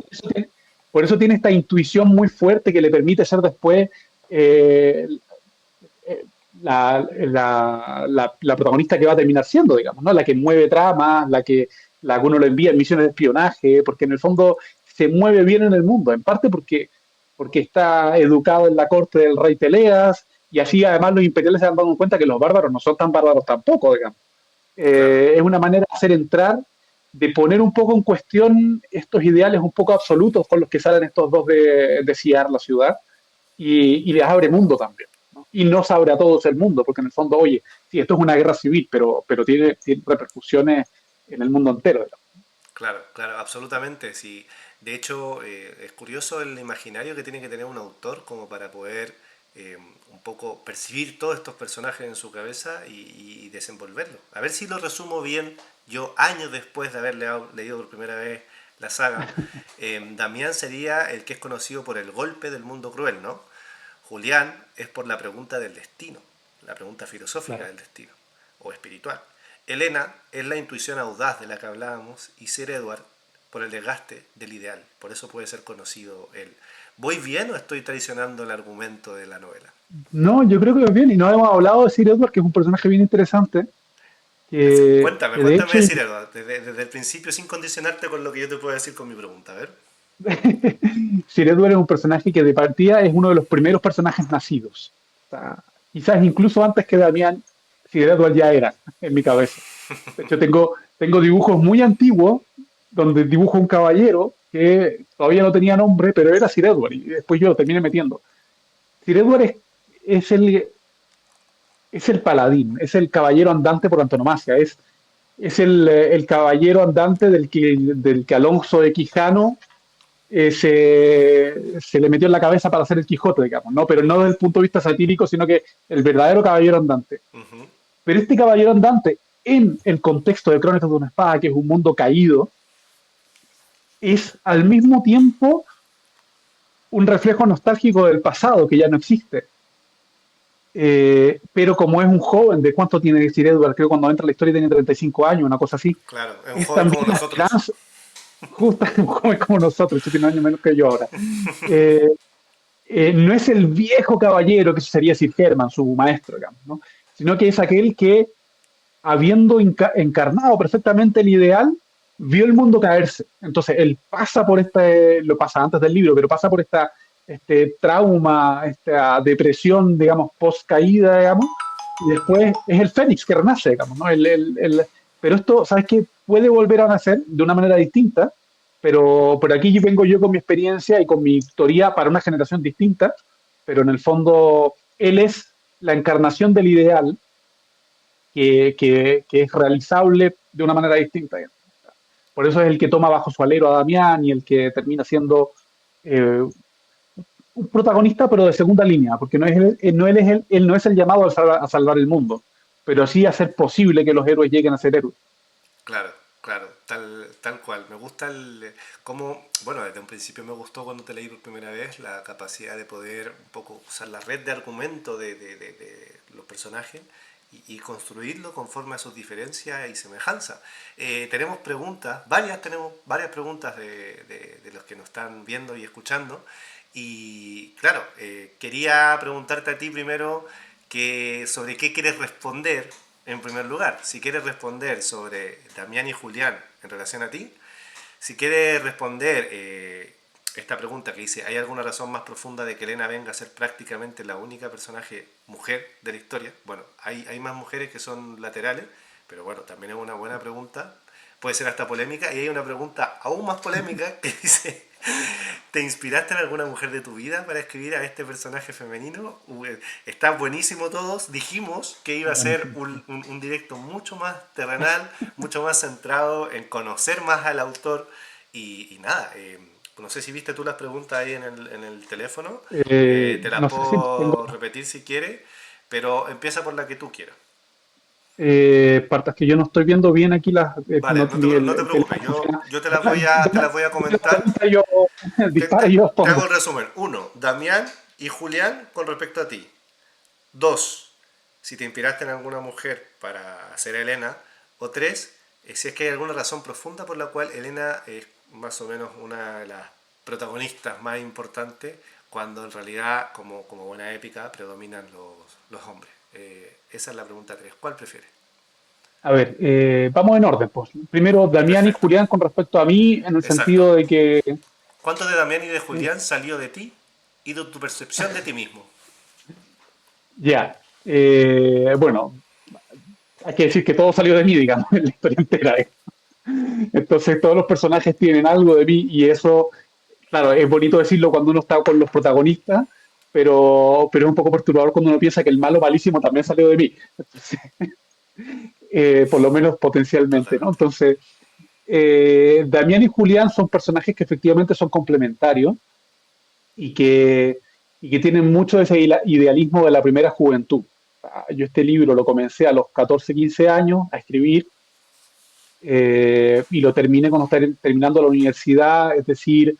por eso tiene esta intuición muy fuerte que le permite ser después eh, la protagonista que va a terminar siendo, digamos, ¿no? La que mueve tramas, la que uno le envía en misiones de espionaje, porque en el fondo se mueve bien en el mundo, en parte porque está educado en la corte del rey Peleas, y así además los imperiales se han dado cuenta que los bárbaros no son tan bárbaros tampoco, digamos. Claro. Es una manera de hacer entrar, de poner un poco en cuestión estos ideales un poco absolutos con los que salen estos dos de Ciar, la ciudad, y les abre mundo también, ¿no? Y nos abre a todos el mundo, porque en el fondo, oye, sí, esto es una guerra civil, pero tiene repercusiones en el mundo entero. Claro, claro, absolutamente. Sí. De hecho, es curioso el imaginario que tiene que tener un autor como para poder un poco percibir todos estos personajes en su cabeza y desenvolverlo. A ver si lo resumo bien. Yo, años después de haber leído por primera vez la saga, Damián sería el que es conocido por el golpe del mundo cruel, ¿no? Julián es por la pregunta del destino, la pregunta filosófica Claro. del destino o espiritual. Elena es la intuición audaz de la que hablábamos y Sir Edward por el desgaste del ideal. Por eso puede ser conocido él. ¿Voy bien o estoy traicionando el argumento de la novela? No, yo creo que es bien, y no hemos hablado de Sir Edward, que es un personaje bien interesante, Cuéntame, que de cuéntame hecho de Sir Edward, desde el principio sin condicionarte con lo que yo te puedo decir con mi pregunta. A ver. Sir Edward es un personaje que de partida es uno de los primeros personajes nacidos. O sea, quizás incluso antes que Damián, Sir Edward ya era en mi cabeza. De hecho, tengo dibujos muy antiguos donde dibujo un caballero que todavía no tenía nombre, pero era Sir Edward, y después yo lo terminé metiendo. Sir Edward es es el paladín, es el caballero andante por antonomasia, es el caballero andante del que Alonso de Quijano se le metió en la cabeza para hacer el Quijote, digamos, ¿no? Pero no desde el punto de vista satírico, sino que el verdadero caballero andante. Ujú. Pero este caballero andante, en el contexto de Crónicas de una Espada, que es un mundo caído, es al mismo tiempo un reflejo nostálgico del pasado que ya no existe. Pero como es un joven, ¿de cuánto tiene Sir Edward? Creo que cuando entra en la historia tiene 35 años, una cosa así. Claro, es un Es joven también como la nosotros. esperanza, justo un joven como nosotros, que tiene un año menos que yo ahora. Eh, no es el viejo caballero que sería Sir Herman, su maestro, digamos, ¿no? Sino que es aquel que, habiendo encarnado perfectamente el ideal, vio el mundo caerse. Entonces, él pasa por lo pasa antes del libro, pero pasa por este trauma, esta depresión, digamos, post caída, digamos, y después es el Fénix que renace, digamos, ¿no? Pero esto, ¿sabes qué? Puede volver a nacer de una manera distinta, pero por aquí vengo yo con mi experiencia y con mi teoría para una generación distinta, pero en el fondo él es la encarnación del ideal que es realizable de una manera distinta. Por eso es el que toma bajo su alero a Damián y el que termina siendo eh, un protagonista, pero de segunda línea, porque no, es no él, él no es el llamado a salvar el mundo, pero sí a hacer posible que los héroes lleguen a ser héroes. Claro, claro, tal cual. Me gusta cómo, bueno, desde un principio me gustó cuando te leí por primera vez la capacidad de poder un poco usar la red de argumento de los personajes y construirlo conforme a sus diferencias y semejanzas. Tenemos varias preguntas de los que nos están viendo y escuchando. Y claro, quería preguntarte a ti primero que sobre qué quieres responder en primer lugar. Si quieres responder sobre Damián y Julián en relación a ti, si quieres responder esta pregunta que dice, ¿hay alguna razón más profunda de que Elena venga a ser prácticamente la única personaje mujer de la historia? Bueno, hay más mujeres que son laterales, pero bueno, también es una buena pregunta. Puede ser hasta polémica. Y hay una pregunta aún más polémica que dice, ¿te inspiraste en alguna mujer de tu vida para escribir a este personaje femenino? Está buenísimo todos. Dijimos que iba a ser Buenísimo. un directo mucho más terrenal, mucho más centrado en conocer más al autor. Y nada, no sé si viste tú las preguntas ahí en el teléfono. Te las No sé si puedo tengo repetir si quieres, pero empieza por la que tú quieras. partes que yo no estoy viendo bien aquí, Vale, ni no te el preocupes, teléfono funciona. yo te Dame las voy a la comentar. pregunta y yo disparo y yo Te hago respondo. el resumen. Uno, Damián y Julián con respecto a ti. Dos, si te inspiraste en alguna mujer para ser Elena. O tres, si es que hay alguna razón profunda por la cual Elena es más o menos una de las protagonistas más importantes, cuando en realidad, como buena épica, predominan los hombres. Esa es la pregunta tres. ¿Cuál prefieres? A ver, vamos en orden, pues. Primero, Damián y Perfecto. Julián con respecto a mí, en el Exacto. sentido de que, ¿Cuánto de Damián y de eh, Julián salió de ti y de tu percepción de ti mismo? ya, bueno, hay que decir que todo salió de mí, digamos, en la historia entera. Entonces, todos los personajes tienen algo de mí y eso, claro, es bonito decirlo cuando uno está con los protagonistas, pero es un poco perturbador cuando uno piensa que el malo malísimo también salió de mí. Entonces, por lo menos potencialmente, ¿no? Totalmente. Entonces, Damián y Julián son personajes que efectivamente son complementarios y que, y que tienen mucho de ese idealismo de la primera juventud. Yo este libro lo comencé a los 14 15 años a escribir y lo terminé cuando estaba terminando la universidad, es decir,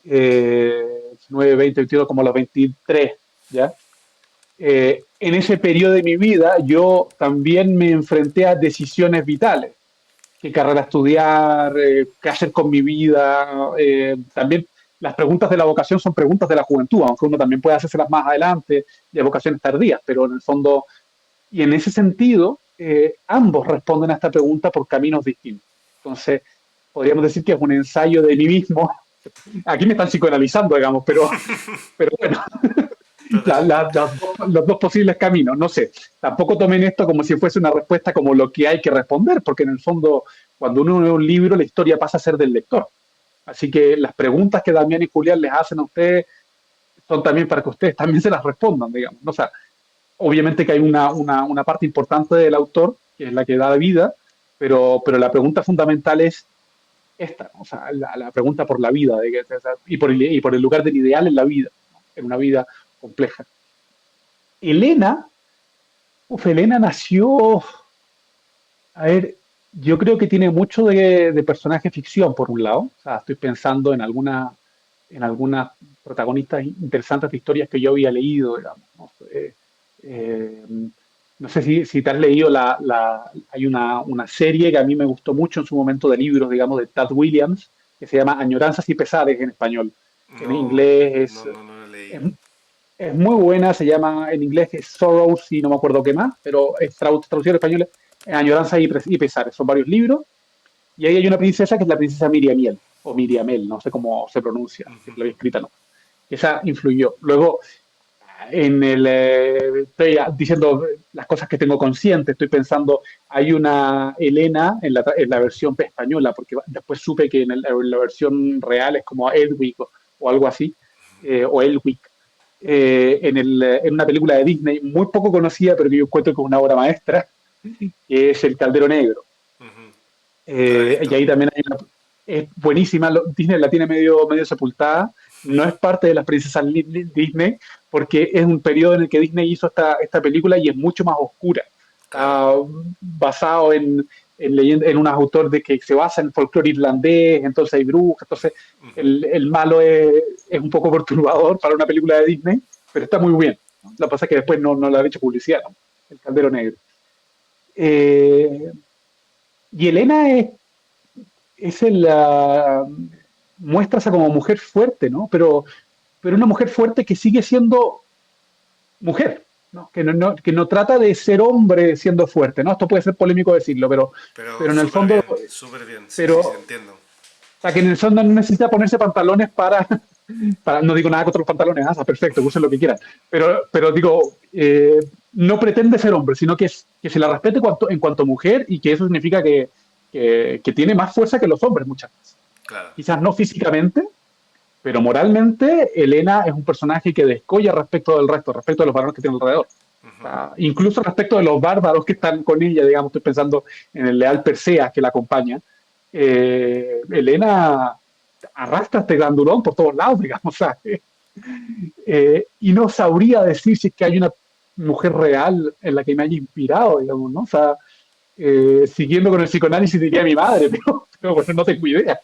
19, 20, 22, como a los 23, ¿ya? En ese periodo de mi vida yo también me enfrenté a decisiones vitales, qué carrera estudiar, qué hacer con mi vida. También las preguntas de la vocación son preguntas de la juventud, aunque uno también puede hacérselas más adelante, de vocaciones tardías, pero en el fondo, y en ese sentido, ambos responden a esta pregunta por caminos distintos. Entonces, podríamos decir que es un ensayo de mí mismo. Aquí me están psicoanalizando, digamos, pero bueno, Totalmente. los dos posibles caminos. No sé, tampoco tomen esto como si fuese una respuesta como lo que hay que responder, porque en el fondo, cuando uno lee un libro, la historia pasa a ser del lector. Así que las preguntas que Damián y Julián les hacen a ustedes son también para que ustedes también se las respondan, digamos, ¿no? O sea, obviamente que hay una parte importante del autor, que es la que da vida, pero la pregunta fundamental es esta, ¿no? O sea, la pregunta por la vida y por el lugar del ideal en la vida, ¿no? En una vida compleja. Elena, Elena nació, a ver, yo creo que tiene mucho de personaje ficción, por un lado. O sea, estoy pensando en algunas protagonistas interesantes de historias que yo había leído, digamos, ¿no? Eh, no sé si te has leído hay una serie que a mí me gustó mucho en su momento de libros, digamos, de Tad Williams, que se llama Añoranzas y Pesares en español. En No, inglés no lo he es, leído. es muy buena, se llama en inglés es Sorrows y no me acuerdo qué más, pero es traducción española es Añoranza y Pesares. Son varios libros y ahí hay una princesa que es la princesa Miriamiel, o Miriamel, no sé cómo se pronuncia, si Ujú. la había escrita no. Esa influyó. Luego, estoy diciendo las cosas que tengo consciente, estoy pensando, hay una Elena en la versión española, porque después supe que en la versión real es como Edwig o algo así, o Elwick, en una película de Disney muy poco conocida, pero que yo encuentro que es una obra maestra, que es El Caldero Negro. Ujú. No la he Y visto. ahí también hay es buenísima, Disney la tiene medio sepultada, no es parte de las princesas Disney, porque es un periodo en el que Disney hizo esta película y es mucho más oscura. Claro. Está basado en un autor de que se basa en el folclore irlandés, entonces hay brujas, entonces Ujú. el malo es un poco perturbador para una película de Disney, pero está muy bien, ¿no? Lo que pasa es que después no le han hecho publicidad, ¿no? El Caldero Negro. Eh, y Elena es muéstrase como mujer fuerte, ¿no? Pero una mujer fuerte que sigue siendo mujer, ¿no? Que no trata de ser hombre siendo fuerte, ¿no? Esto puede ser polémico decirlo, Pero pero en el fondo, súper bien, sí, sí, sí, pero, entiendo. o sea, que en el fondo no necesita ponerse pantalones no digo nada contra los pantalones, está perfecto, que usen lo que quieran, pero digo, no pretende ser hombre, sino que se la respete en cuanto mujer y que eso significa que tiene más fuerza que los hombres muchas veces. Claro. Quizás no físicamente, pero moralmente Elena es un personaje que descolla respecto del resto, respecto de los varones que tiene alrededor. O Ujú. sea, incluso respecto de los bárbaros que están con ella, digamos, estoy pensando en el leal Perseas que la acompaña. Elena arrastra este grandulón por todos lados, digamos, ¿sabes? Y no sabría decir si es que hay una mujer real en la que me haya inspirado, digamos, ¿no? O sea, siguiendo con el psicoanálisis diría mi madre, pero bueno, no tengo idea.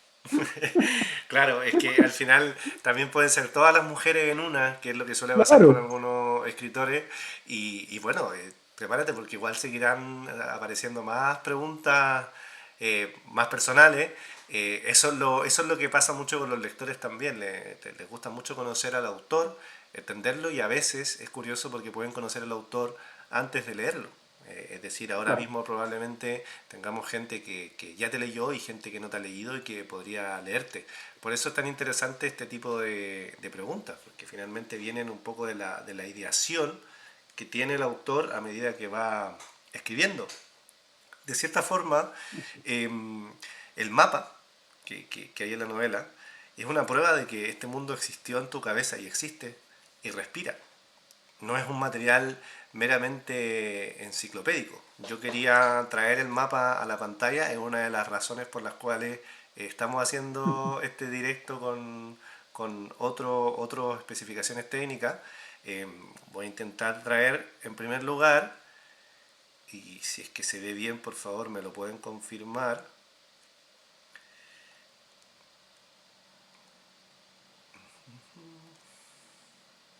Claro, es que al final también pueden ser todas las mujeres en una, que es lo que suele pasar con Claro, algunos escritores. Y bueno, prepárate porque igual seguirán apareciendo más preguntas más personales. Eso es lo que pasa mucho con los lectores también. Les gusta mucho conocer al autor, entenderlo y a veces es curioso porque pueden conocer al autor antes de leerlo. Es decir, ahora claro. mismo probablemente tengamos gente que ya te leyó y gente que no te ha leído y que podría leerte. Por eso es tan interesante este tipo de preguntas, porque finalmente vienen un poco de la ideación que tiene el autor a medida que va escribiendo. De cierta forma, eh, el mapa que hay en la novela es una prueba de que este mundo existió en tu cabeza y existe y respira. no es un material meramente enciclopédico. Yo quería traer el mapa a la pantalla, es una de las razones por las cuales estamos haciendo este directo con otras especificaciones técnicas. Eh, Voy a intentar traer en primer lugar, y si es que se ve bien, por favor me lo pueden confirmar.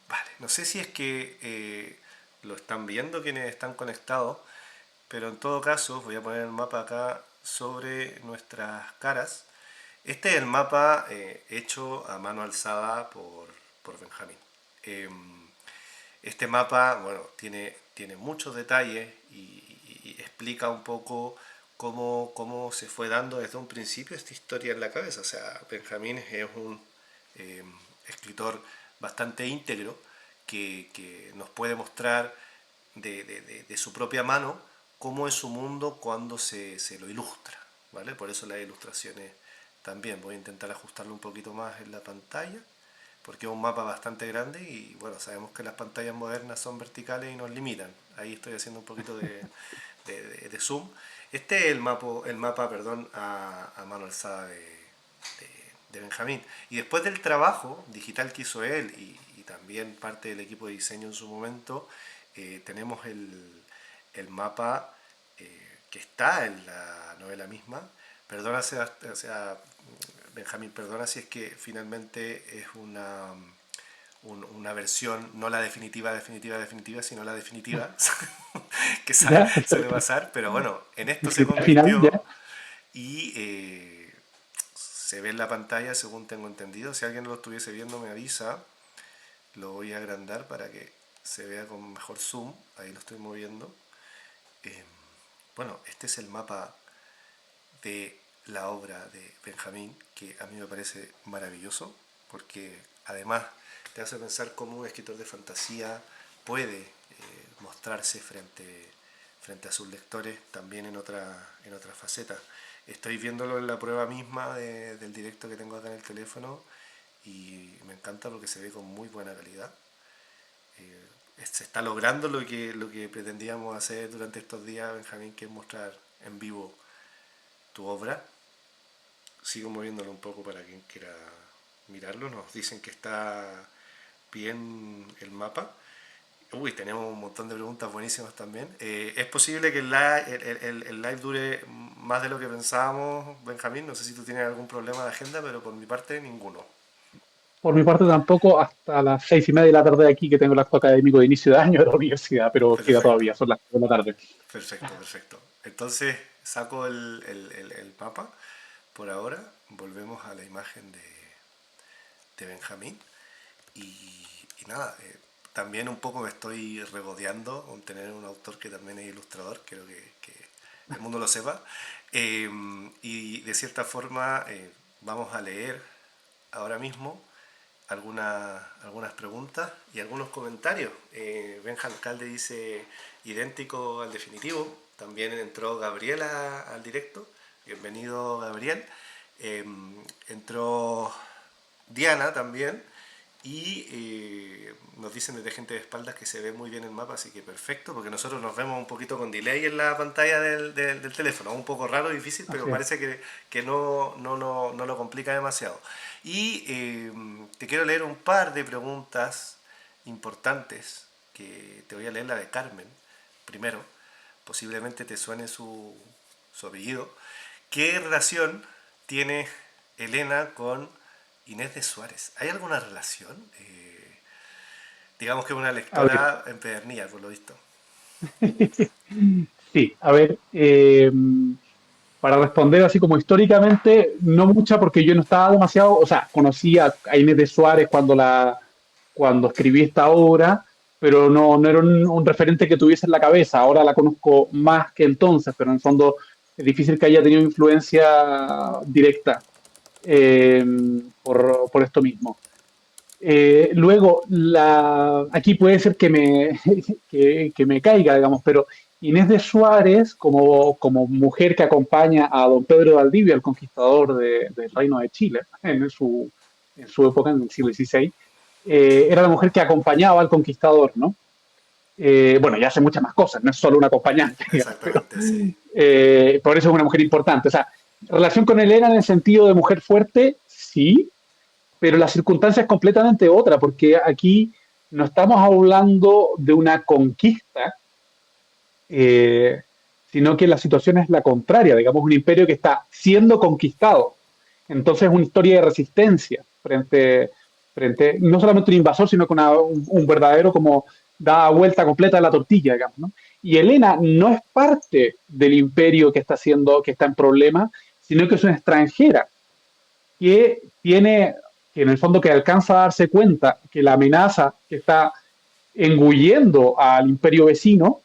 Vale, no sé si es que lo están viendo quienes están conectados, pero en todo caso voy a poner el mapa acá sobre nuestras caras. Este es el mapa hecho a mano alzada por Benjamín. Eh, este mapa, bueno, tiene muchos detalles y explica un poco cómo se fue dando desde un principio esta historia en la cabeza. O sea, Benjamín es un eh, escritor bastante íntegro que nos puede mostrar de su propia mano cómo es su mundo cuando se lo ilustra, ¿vale? Por eso las ilustraciones también. Voy a intentar ajustarlo un poquito más en la pantalla, porque es un mapa bastante grande y bueno, sabemos que las pantallas modernas son verticales y nos limitan. Ahí estoy haciendo un poquito de zoom. Este es el mapa, perdón, a mano alzada de Benjamín. Y después del trabajo digital que hizo él y también parte del equipo de diseño en su momento, tenemos el mapa que está en la novela misma. Perdona, o sea, Benjamín, perdona si es que finalmente es una versión, no la definitiva, sino la definitiva, que Ya, suele perfecto. pasar, pero bueno, en esto se Escritura final, ya. convirtió y se ve en la pantalla según tengo entendido. Si alguien lo estuviese viendo me avisa, lo voy a agrandar para que se vea con mejor zoom, ahí lo estoy moviendo. Eh, bueno, este es el mapa de la obra de Benjamín, que a mí me parece maravilloso, porque además te hace pensar cómo un escritor de fantasía puede mostrarse frente a sus lectores también en otra faceta. Estoy viéndolo en la prueba misma del directo que tengo acá en el teléfono y me encanta porque se ve con muy buena calidad. Se está logrando lo que pretendíamos hacer durante estos días, Benjamín, que es mostrar en vivo tu obra. Sigo moviéndolo un poco para quien quiera mirarlo. Nos dicen que está bien el mapa. Uy, tenemos un montón de preguntas buenísimas también. ¿Es posible que el live dure más de lo que pensábamos, Benjamín? No sé si tú tienes algún problema de agenda, pero por mi parte, ninguno. Por mi parte tampoco, hasta las 6:30 de la tarde de aquí, que tengo el acto académico de inicio de año de la universidad, pero queda Perfecto, todavía, son las 3 de la tarde. perfecto, perfecto. Entonces, saco el mapa. Por ahora, volvemos a la imagen de Benjamín. Y nada, también un poco me estoy regodeando con tener un autor que también es ilustrador, quiero que el mundo lo sepa. Eh, y de cierta forma vamos a leer ahora mismo algunas preguntas y algunos comentarios. Benja Alcalde dice idéntico al definitivo. También entró Gabriela al directo. Bienvenido, Gabriel. Eh, Entró Diana también. Y nos dicen desde gente de espaldas que se ve muy bien el mapa, así que perfecto, porque nosotros nos vemos un poquito con delay en la pantalla del teléfono, un poco raro, difícil, pero Así es. parece que no lo complica demasiado. Y te quiero leer un par de preguntas importantes, que te voy a leer la de Carmen, primero, posiblemente te suene su apellido. ¿Qué relación tiene Elena con Inés de Suárez? ¿Hay alguna relación? Digamos que es una A ver, lectora empedernida, por lo visto. sí, a ver, para responder así como históricamente, no mucha porque yo no estaba demasiado, o sea, conocía a Inés de Suárez cuando escribí esta obra, pero no era un referente que tuviese en la cabeza. Ahora la conozco más que entonces, pero en el fondo es difícil que haya tenido influencia directa eh, por esto mismo. Luego, aquí puede ser que me caiga, digamos, pero Inés de Suárez, como mujer que acompaña a don Pedro de Valdivia, el conquistador del Reino de Chile, en su época, en el siglo XVI, era la mujer que acompañaba al conquistador, ¿no? bueno, ya hace muchas más cosas, no es solo una acompañante, digamos, pero Exactamente, sí. por eso es una mujer importante. O sea, relación con Elena en el sentido de mujer fuerte, sí, pero la circunstancia es completamente otra, porque aquí no estamos hablando de una conquista, eh, sino que la situación es la contraria, digamos, un imperio que está siendo conquistado. Entonces es una historia de resistencia frente no solamente un invasor, sino que un verdadero como da vuelta completa de la tortilla, digamos, ¿no? Y Helena no es parte del imperio que está en problemas, sino que es una extranjera que tiene, que en el fondo que alcanza a darse cuenta que la amenaza que está engullendo al imperio vecino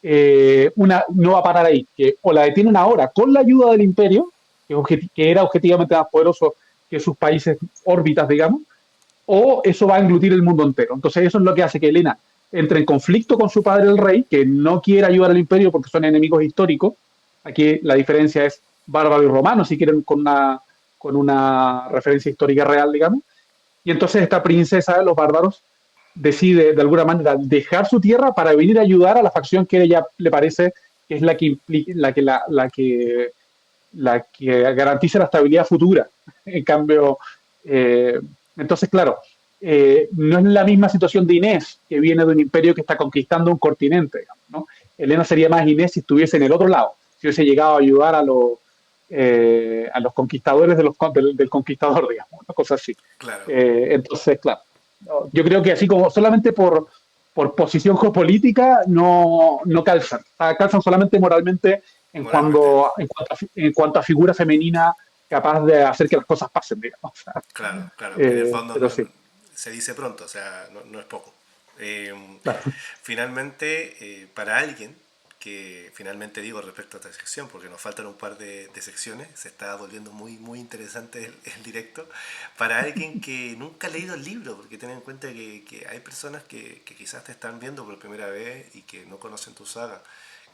no va a parar ahí, que o la detienen ahora con la ayuda del imperio, que era objetivamente más poderoso que sus países órbitas, digamos, o eso va a englutir el mundo entero. Entonces eso es lo que hace que Helena entre en conflicto con su padre el rey, que no quiere ayudar al imperio porque son enemigos históricos. Aquí la diferencia es bárbaro y romano, si quieren, con una referencia histórica real, digamos. Y entonces esta princesa de los bárbaros decide de alguna manera dejar su tierra para venir a ayudar a la facción que a ella le parece que es la que garantiza la estabilidad futura. En cambio, eh, entonces, claro, no es la misma situación de Inés, que viene de un imperio que está conquistando un continente, digamos, ¿no? Elena sería más Inés si estuviese en el otro lado, si hubiese llegado a ayudar a los conquistadores del conquistador, digamos, una cosa así. Claro, Entonces, claro, no, yo creo que así como solamente por posición geopolítica no calzan. O sea, calzan solamente moralmente moralmente. en cuanto a figura femenina capaz de hacer que las cosas pasen, digamos. O sea, Claro, claro, que en el fondo pero sí, se dice pronto, o sea, no es poco. Eh, claro. finalmente, para alguien que finalmente digo respecto a esta sección, porque nos faltan un par de secciones, se está volviendo muy interesante el directo, para alguien que nunca ha leído el libro, porque ten en cuenta que hay personas que quizás te están viendo por primera vez y que no conocen tu saga,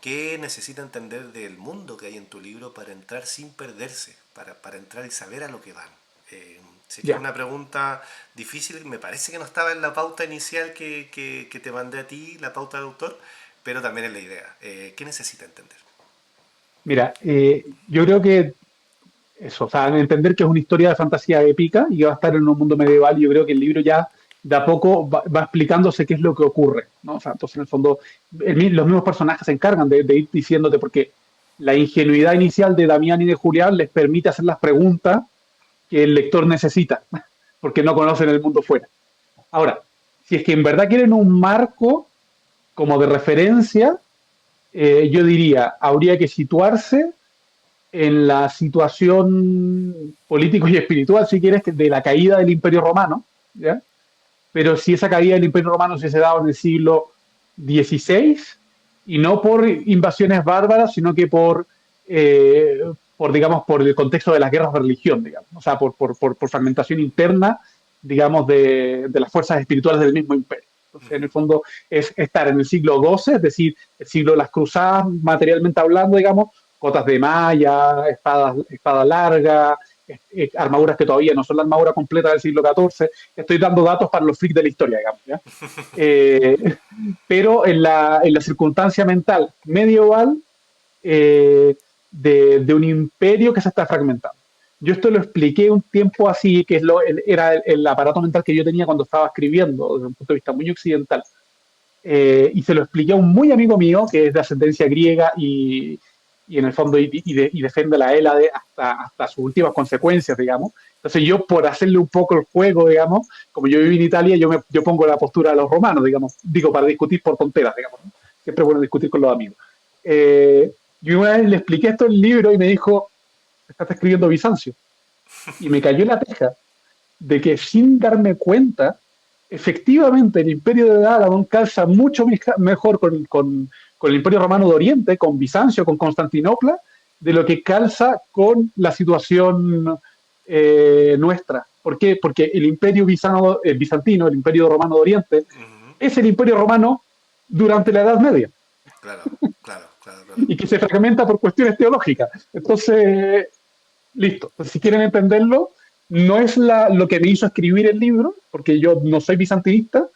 ¿qué necesita entender del mundo que hay en tu libro para entrar sin perderse, para entrar y saber a lo que van? Sé que es Ya. una pregunta difícil, me parece que no estaba en la pauta inicial que te mandé a ti, la pauta del autor, pero también es la idea. ¿Qué necesita entender? Mira, yo creo que eso, o sea, entender que es una historia de fantasía épica y que va a estar en un mundo medieval, y yo creo que el libro ya de a poco va explicándose qué es lo que ocurre, ¿no? O sea, entonces en el fondo los mismos personajes se encargan de ir diciéndote porque la ingenuidad inicial de Damián y de Julián les permite hacer las preguntas que el lector necesita, porque no conocen el mundo fuera. Ahora, si es que en verdad quieren un marco como de referencia, yo diría, habría que situarse en la situación político y espiritual, si quieres, de la caída del Imperio Romano, ¿ya? Pero si esa caída del Imperio Romano se dado en el siglo XVI, y no por invasiones bárbaras, sino que digamos, por el contexto de las guerras de religión, digamos, o sea, por fragmentación interna, digamos, de las fuerzas espirituales del mismo imperio. Entonces, en el fondo, es estar en el siglo XII, es decir, el siglo de las cruzadas, materialmente hablando, digamos, cotas de malla, espada larga, armaduras que todavía no son la armadura completa del siglo XIV. Estoy dando datos para los freaks de la historia, digamos, ¿ya? Eh, pero en la circunstancia mental medieval de un imperio que se está fragmentando. Yo esto lo expliqué un tiempo así, que era el aparato mental que yo tenía cuando estaba escribiendo, desde un punto de vista muy occidental. Y se lo expliqué a un muy amigo mío que es de ascendencia griega y en el fondo y defiende la Hélade hasta sus últimas consecuencias, digamos. Entonces yo, por hacerle un poco el juego, digamos, como yo viví en Italia, yo pongo la postura de los romanos, digamos, digo, para discutir por tonteras, digamos, ¿no? Siempre es bueno discutir con los amigos. Yo una vez le expliqué esto en el libro y me dijo, estás escribiendo Bizancio. Y me cayó la teja de que sin darme cuenta, efectivamente el imperio de Aragón calza mucho mejor con el imperio romano de Oriente, con Bizancio, con Constantinopla, de lo que calza con la situación nuestra. ¿Por qué? Porque el imperio bizantino, el imperio romano de Oriente, Ujú. es el imperio romano durante la Edad Media Claro, claro. y que se fragmenta por cuestiones teológicas. Entonces, listo. Pues si quieren entenderlo, no es lo que me hizo escribir el libro, porque yo no soy bizantinista,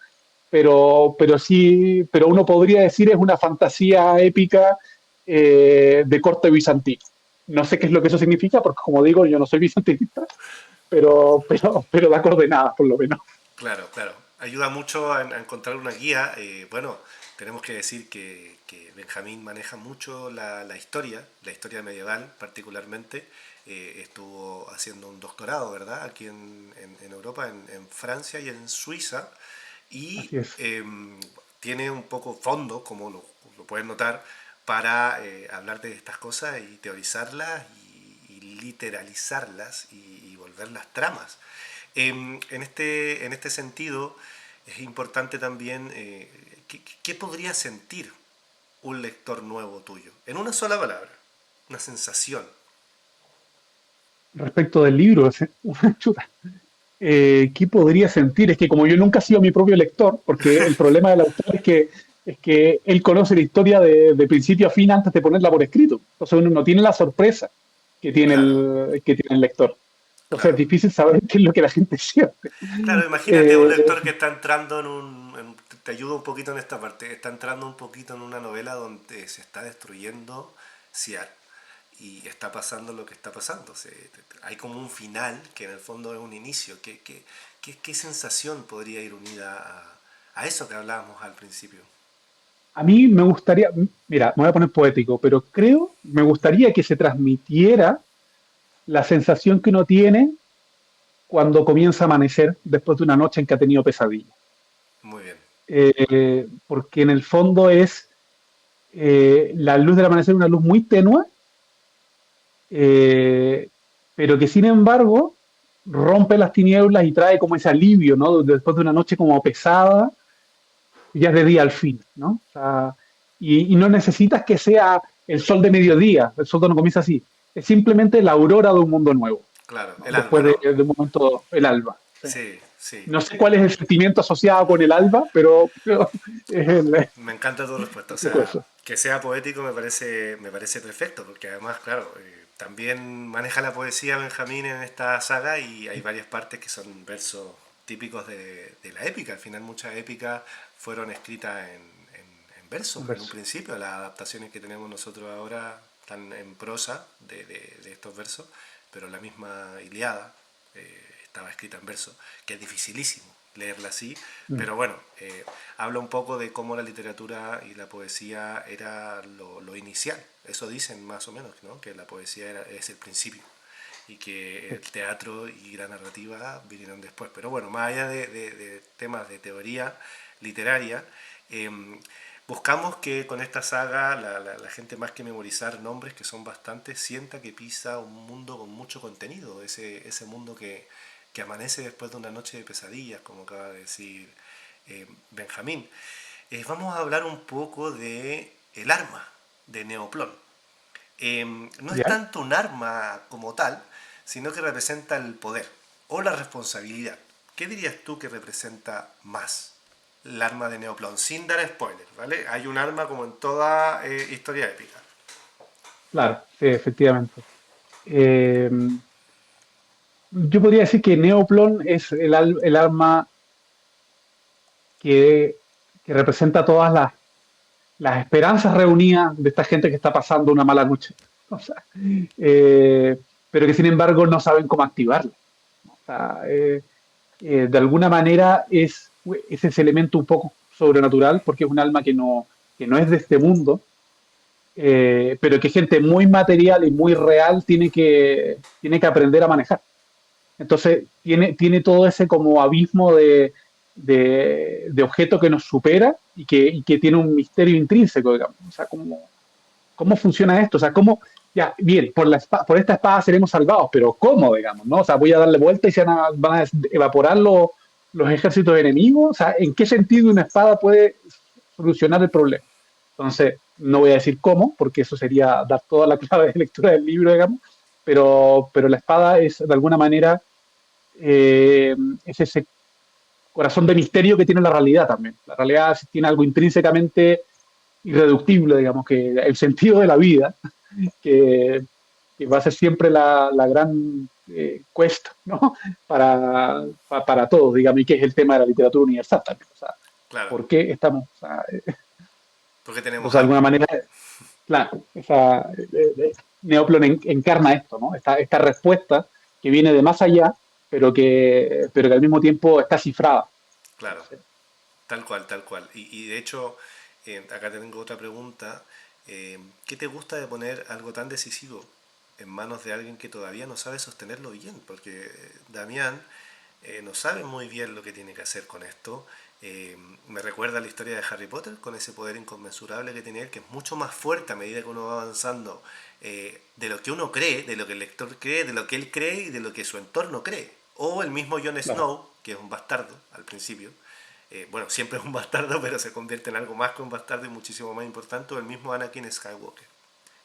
pero sí, pero uno podría decir es una fantasía épica de corte bizantino. No sé qué es lo que eso significa, porque como digo, yo no soy bizantinista, pero da coordenadas por lo menos. Claro, claro. Ayuda mucho a encontrar una guía. Bueno, tenemos que decir que Benjamín maneja mucho la historia medieval particularmente. Estuvo haciendo un doctorado, ¿verdad? Aquí en Europa, en Francia y en Suiza. Y Así es. tiene un poco fondo, como lo pueden notar, para hablar de estas cosas y teorizarlas y literalizarlas y volverlas tramas. En este sentido, es importante también qué podría sentir un lector nuevo tuyo. En una sola palabra, una sensación. Respecto del libro, chuta, ¿qué podría sentir? Es que como yo nunca he sido mi propio lector, porque el problema del autor es que él conoce la historia de principio a fin antes de ponerla por escrito. Entonces uno no tiene la sorpresa Claro, que tiene el lector. Entonces es claro. difícil saber qué es lo que la gente siente. Claro, imagínate un Eh, lector que está entrando te ayudo un poquito en esta parte, está entrando un poquito en una novela donde se está destruyendo Ciar y está pasando lo que está pasando. Hay como un final que en el fondo es un inicio. ¿Qué sensación podría ir unida a eso que hablábamos al principio? a mí me gustaría, mira, me voy a poner poético, pero me gustaría que se transmitiera la sensación que uno tiene cuando comienza a amanecer después de una noche en que ha tenido pesadillas. Muy bien, Porque en el fondo es la luz del amanecer, una luz muy tenue, eh, pero que sin embargo rompe las tinieblas y trae como ese alivio, ¿no? Después de una noche como pesada, ya es de día al fin, ¿no? O sea, y no necesitas que sea el sol de mediodía, el sol no comienza así, es simplemente la aurora de un mundo nuevo, claro, ¿no? el alba, Después ¿no? de un momento, el alba. Sí. Sí, sí. No sé cuál es el sentimiento asociado con el alba, pero Me encanta tu respuesta. O es un poco sea, eso. que sea poético me parece perfecto, porque además, claro, también maneja la poesía Benjamín en esta saga y hay varias partes que son versos típicos de la épica. Al final muchas épicas fueron escritas en versos Un en un verso. principio. Las adaptaciones que tenemos nosotros ahora están en prosa de estos versos, pero la misma Iliada estaba escrita en verso, que es dificilísimo leerla así, Mm. pero bueno, habla un poco de cómo la literatura y la poesía era lo inicial. Eso dicen más o menos, ¿no? Que la poesía es el principio y que el Sí. teatro y la narrativa vinieron después. Pero bueno, más allá de temas de teoría literaria, eh, buscamos que con esta saga la gente más que memorizar nombres, que son bastantes, sienta que pisa un mundo con mucho contenido, ese mundo que amanece después de una noche de pesadillas, como acaba de decir Benjamín. Vamos a hablar un poco de el arma de Neoplón. No es ¿Ya? tanto un arma como tal, sino que representa el poder o la responsabilidad. ¿Qué dirías tú que representa más el arma de Neoplón? Sin dar spoiler, ¿vale? Hay un arma como en toda historia épica. Claro, sí, efectivamente. Eh, yo podría decir que Neoplon es el arma que, que representa todas las esperanzas reunidas de esta gente que está pasando una mala noche. O sea, pero que sin embargo no saben cómo activarla. O sea, de alguna manera es ese elemento un poco sobrenatural porque es un alma que no es de este mundo, pero que gente muy material y muy real tiene que aprender a manejar. Entonces, tiene todo ese como abismo de objeto que nos supera y que tiene un misterio intrínseco, digamos. O sea, ¿cómo funciona esto? O sea, ¿cómo, ya, bien, por esta espada seremos salvados, pero ¿cómo, digamos, no? O sea, voy a darle vuelta y van a evaporar los ejércitos enemigos. O sea, ¿en qué sentido una espada puede solucionar el problema? Entonces, no voy a decir cómo, porque eso sería dar toda la clave de lectura del libro, digamos, pero la espada es de alguna manera eh, es ese corazón de misterio que tiene la realidad también. La realidad tiene algo intrínsecamente irreductible, digamos, que el sentido de la vida, que, que va a ser siempre la gran quest, ¿no? Para todos, digamos, y que es el tema de la literatura universal también. O sea, claro, ¿Por qué estamos? porque Entonces, tenemos de alguna hambre. manera, claro, Neoplon encarna esto, ¿no? Esta respuesta que viene de más allá, pero que al mismo tiempo está cifrada. Claro, Entonces, tal cual, tal cual. Y de hecho, acá te tengo otra pregunta. ¿Qué te gusta de poner algo tan decisivo en manos de alguien que todavía no sabe sostenerlo bien? Porque Damián no sabe muy bien lo que tiene que hacer con esto. Me recuerda la historia de Harry Potter con ese poder inconmensurable que tiene él, que es mucho más fuerte a medida que uno va avanzando de lo que uno cree, de lo que el lector cree, de lo que él cree y de lo que su entorno cree. O el mismo Jon claro, Snow, que es un bastardo al principio. Bueno, siempre es un bastardo, pero se convierte en algo más que un bastardo y muchísimo más importante. O el mismo Anakin Skywalker,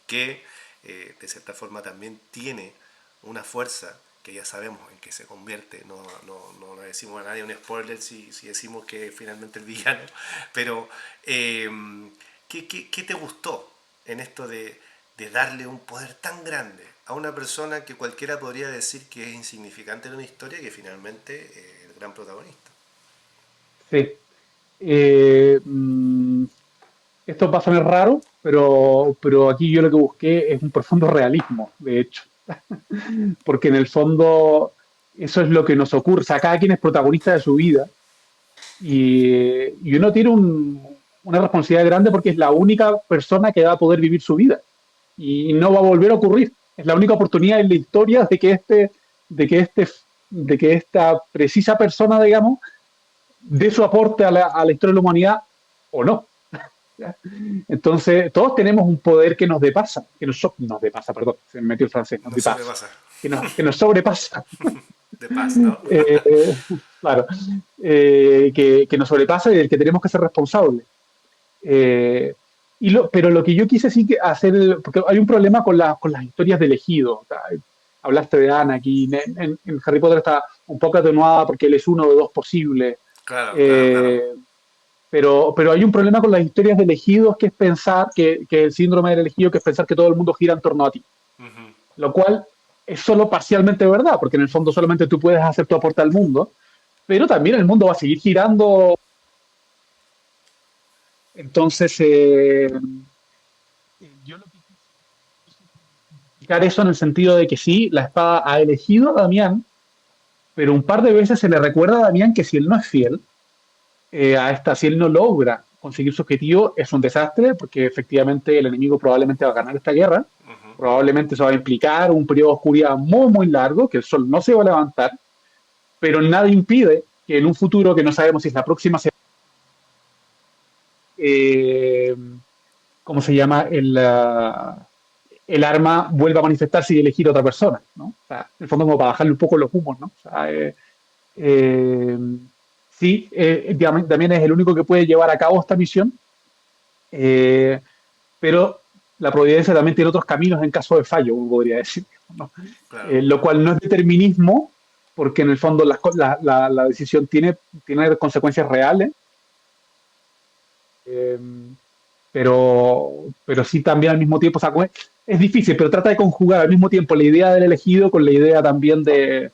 que de cierta forma también tiene una fuerza que ya sabemos en qué se convierte. No decimos a nadie un spoiler si decimos que finalmente el villano. Pero, eh, ¿qué te gustó en esto de darle un poder tan grande a una persona que cualquiera podría decir que es insignificante en una historia que finalmente es el gran protagonista? sí. Eh, mm, Esto va a sonar raro, pero aquí yo lo que busqué es un profundo realismo, de hecho, porque en el fondo eso es lo que nos ocurre. O sea, cada quien es protagonista de su vida y uno tiene una responsabilidad grande porque es la única persona que va a poder vivir su vida y no va a volver a ocurrir. Es la única oportunidad en la historia de que este, de que esta precisa persona, digamos, dé su aporte a la historia de la humanidad o no. ¿Ya? Entonces, todos tenemos un poder que nos depasa, nos depasa, perdón, se me metió el francés, nos No depasa, sobrepasa. que nos sobrepasa. De paz, ¿no? Eh, claro, que nos sobrepasa y del que tenemos que ser responsables. Eh, pero lo que yo quise sí que hacer, porque hay un problema con las historias de elegido. O sea, hablaste de Anakin, en Harry Potter está un poco atenuada porque él es uno de dos posibles. Claro, claro, claro. Eh, pero hay un problema con las historias de elegidos que es pensar que el síndrome del elegido, que es pensar que todo el mundo gira en torno a ti. Ujú. Lo cual es solo parcialmente verdad, porque en el fondo solamente tú puedes hacer tu aporte al mundo, pero también el mundo va a seguir girando. Entonces, yo lo que quise explicar eso en el sentido de que sí, la espada ha elegido a Damián, pero un par de veces se le recuerda a Damián que si él no es fiel, si él no logra conseguir su objetivo, es un desastre, porque efectivamente el enemigo probablemente va a ganar esta guerra, probablemente eso va a implicar un periodo de oscuridad muy, muy largo, que el sol no se va a levantar, pero nada impide que en un futuro que no sabemos si es la próxima semana, eh, ¿cómo se llama? El arma vuelva a manifestarse y elegir a otra persona, ¿no? O sea, en el fondo como para bajarle un poco los humos, ¿no? O sea, eh, sí, también es el único que puede llevar a cabo esta misión, eh, pero la providencia también tiene otros caminos en caso de fallo, uno podría decir, ¿no? Claro. Lo cual no es determinismo, porque en el fondo la decisión tiene consecuencias reales, eh, pero sí también al mismo tiempo, o sea, es difícil, pero trata de conjugar al mismo tiempo la idea del elegido con la idea también de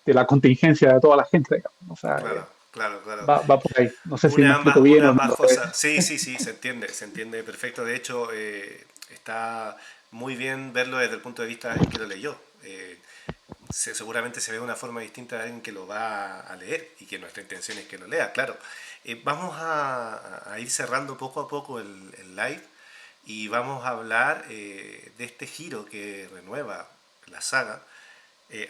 la contingencia de toda la gente, digamos. O sea, Claro, claro, claro. va por ahí. No sé si Une me explico une bien o ambas no. cosas. Sí, sí, sí, se entiende perfecto. De hecho, está muy bien verlo desde el punto de vista de alguien que lo leyó. Seguramente se ve de una forma distinta de alguien que lo va a leer y que nuestra intención es que lo lea, claro. Vamos a ir cerrando poco a poco el live y vamos a hablar de este giro que renueva la saga.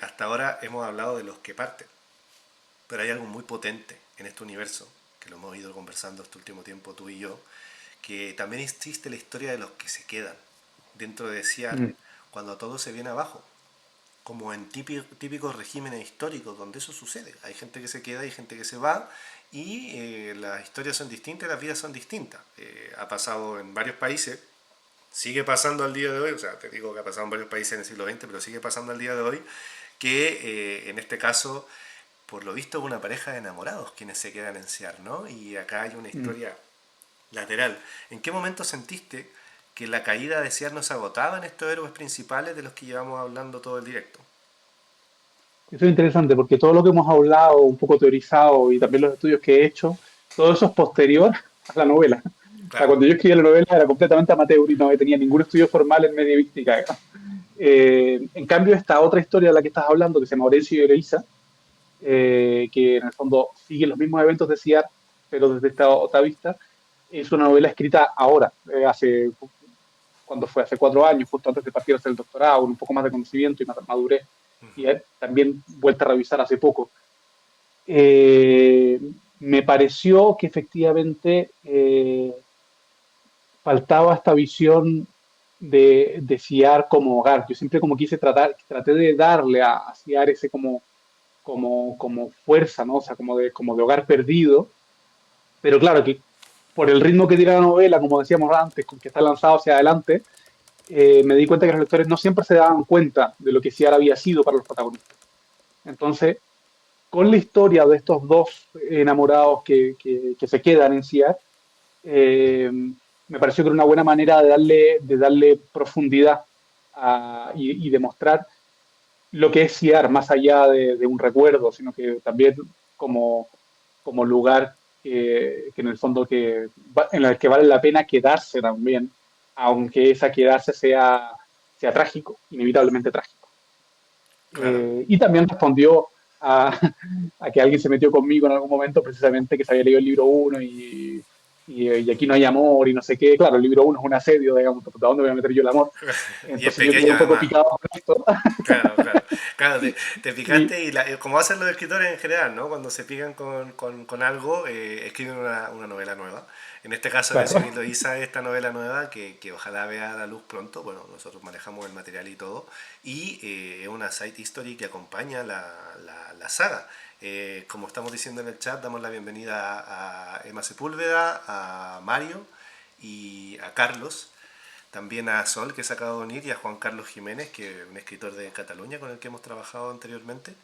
Hasta ahora hemos hablado de los que parten, pero hay algo muy potente en este universo, que lo hemos ido conversando este último tiempo tú y yo, que también existe la historia de los que se quedan dentro de Ciar Mm. cuando todo se viene abajo, como en típicos regímenes históricos donde eso sucede. Hay gente que se queda, hay gente que se va y las historias son distintas, las vidas son distintas. Ha pasado en varios países, sigue pasando al día de hoy, o sea, te digo que ha pasado en varios países en el siglo XX, pero sigue pasando al día de hoy, que en este caso, por lo visto, una pareja de enamorados quienes se quedan en Ciar, ¿no? Y acá hay una Mm. historia lateral. ¿En qué momento sentiste que la caída de Ciar nos agotaba en estos héroes principales de los que llevamos hablando todo el directo? Eso es interesante porque todo lo que hemos hablado, un poco teorizado y también los estudios que he hecho, todo eso es posterior a la novela. O sea, Claro. cuando yo escribí la novela era completamente amateur y no tenía ningún estudio formal en medievística. En cambio, esta otra historia de la que estás hablando, que se llama Horencio y Eloísa, que en el fondo sigue los mismos eventos de CIAR, pero desde esta otra vista, es una novela escrita ahora, cuando fue hace 4 años, justo antes de partir a hacer el doctorado, con un poco más de conocimiento y más madurez, y también vuelta a revisar hace poco. Eh, Me pareció que efectivamente faltaba esta visión de CIAR como hogar. Yo siempre como traté de darle a CIAR ese como fuerza, ¿no? O sea, como de hogar perdido, pero claro que por el ritmo que tiene la novela, como decíamos antes, con que está lanzado hacia adelante, me di cuenta que los lectores no siempre se daban cuenta de lo que Ciara había sido para los protagonistas. Entonces, con la historia de estos dos enamorados que se quedan en Ciar, eh, me pareció que era una buena manera de darle profundidad y demostrar lo que es Ciar, más allá de un recuerdo, sino que también como, como lugar que en el fondo en el que vale la pena quedarse también, aunque esa quedarse sea trágico, inevitablemente trágico. Claro. Y también respondió a, a que alguien se metió conmigo en algún momento, precisamente que se había leído el libro uno y aquí no hay amor y no sé qué. Claro, el libro uno es un asedio, digamos, ¿a dónde voy a meter yo el amor? Y es Entonces yo quedé pequeño un poco además. picado con esto. Claro, claro. Claro, te Y, picaste y como hacen los escritores en general, ¿no? Cuando se pican con algo, escriben una novela nueva. En este caso, Horacio claro, Nilo hizo esta novela nueva que ojalá vea la luz pronto. Bueno, nosotros manejamos el material y todo. Y es una side history que acompaña la saga. Como estamos diciendo en el chat, damos la bienvenida a Emma Sepúlveda, a Mario y a Carlos. También a Sol, que se acaba de unir, y a Juan Carlos Jiménez, que es un escritor de Cataluña con el que hemos trabajado anteriormente,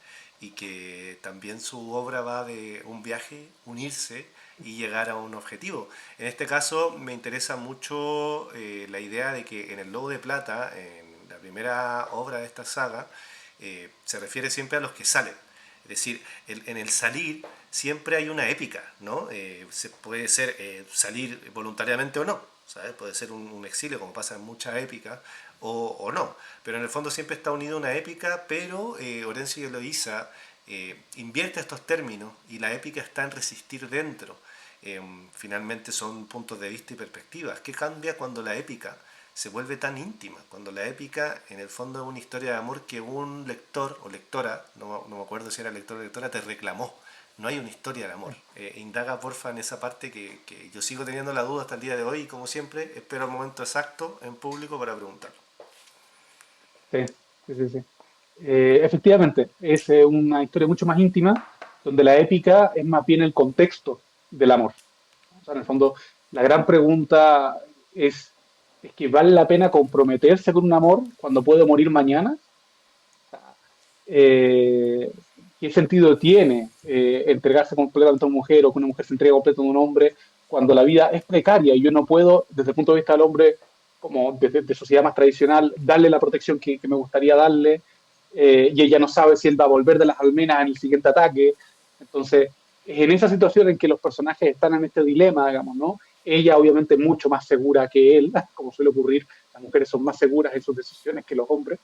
y que también su obra va de un viaje, unirse y llegar a un objetivo. En este caso me interesa mucho la idea de que en El Lobo de Plata, en la primera obra de esta saga, se refiere siempre a los que salen. Es decir, en el salir siempre hay una épica, ¿no? Se puede ser salir voluntariamente o no, ¿sabes? Puede ser un exilio, como pasa en muchas épicas, o no. Pero en el fondo siempre está unida una épica, pero Horencio y Eloísa invierte estos términos y la épica está en resistir dentro. Finalmente son puntos de vista y perspectivas. ¿Qué cambia cuando la épica se vuelve tan íntima? Cuando la épica en el fondo es una historia de amor que un lector o lectora, no me acuerdo si era lector o lectora, te reclamó. No hay una historia de amor. Indaga porfa en esa parte que yo sigo teniendo la duda hasta el día de hoy y como siempre espero el momento exacto en público para preguntar. sí, sí, sí, sí. Efectivamente, es una historia mucho más íntima, donde la épica es más bien el contexto del amor. O sea, en el fondo, la gran pregunta es que vale la pena comprometerse con un amor cuando puede morir mañana. eh, ¿Qué sentido tiene entregarse completamente a una mujer o que una mujer se entregue completamente a un hombre cuando la vida es precaria y yo no puedo, desde el punto de vista del hombre, como desde de sociedad más tradicional, darle la protección que me gustaría darle y ella no sabe si él va a volver de las almenas en el siguiente ataque? Entonces, es en esa situación en que los personajes están en este dilema, digamos, ¿no? Ella obviamente mucho más segura que él, como suele ocurrir, las mujeres son más seguras en sus decisiones que los hombres,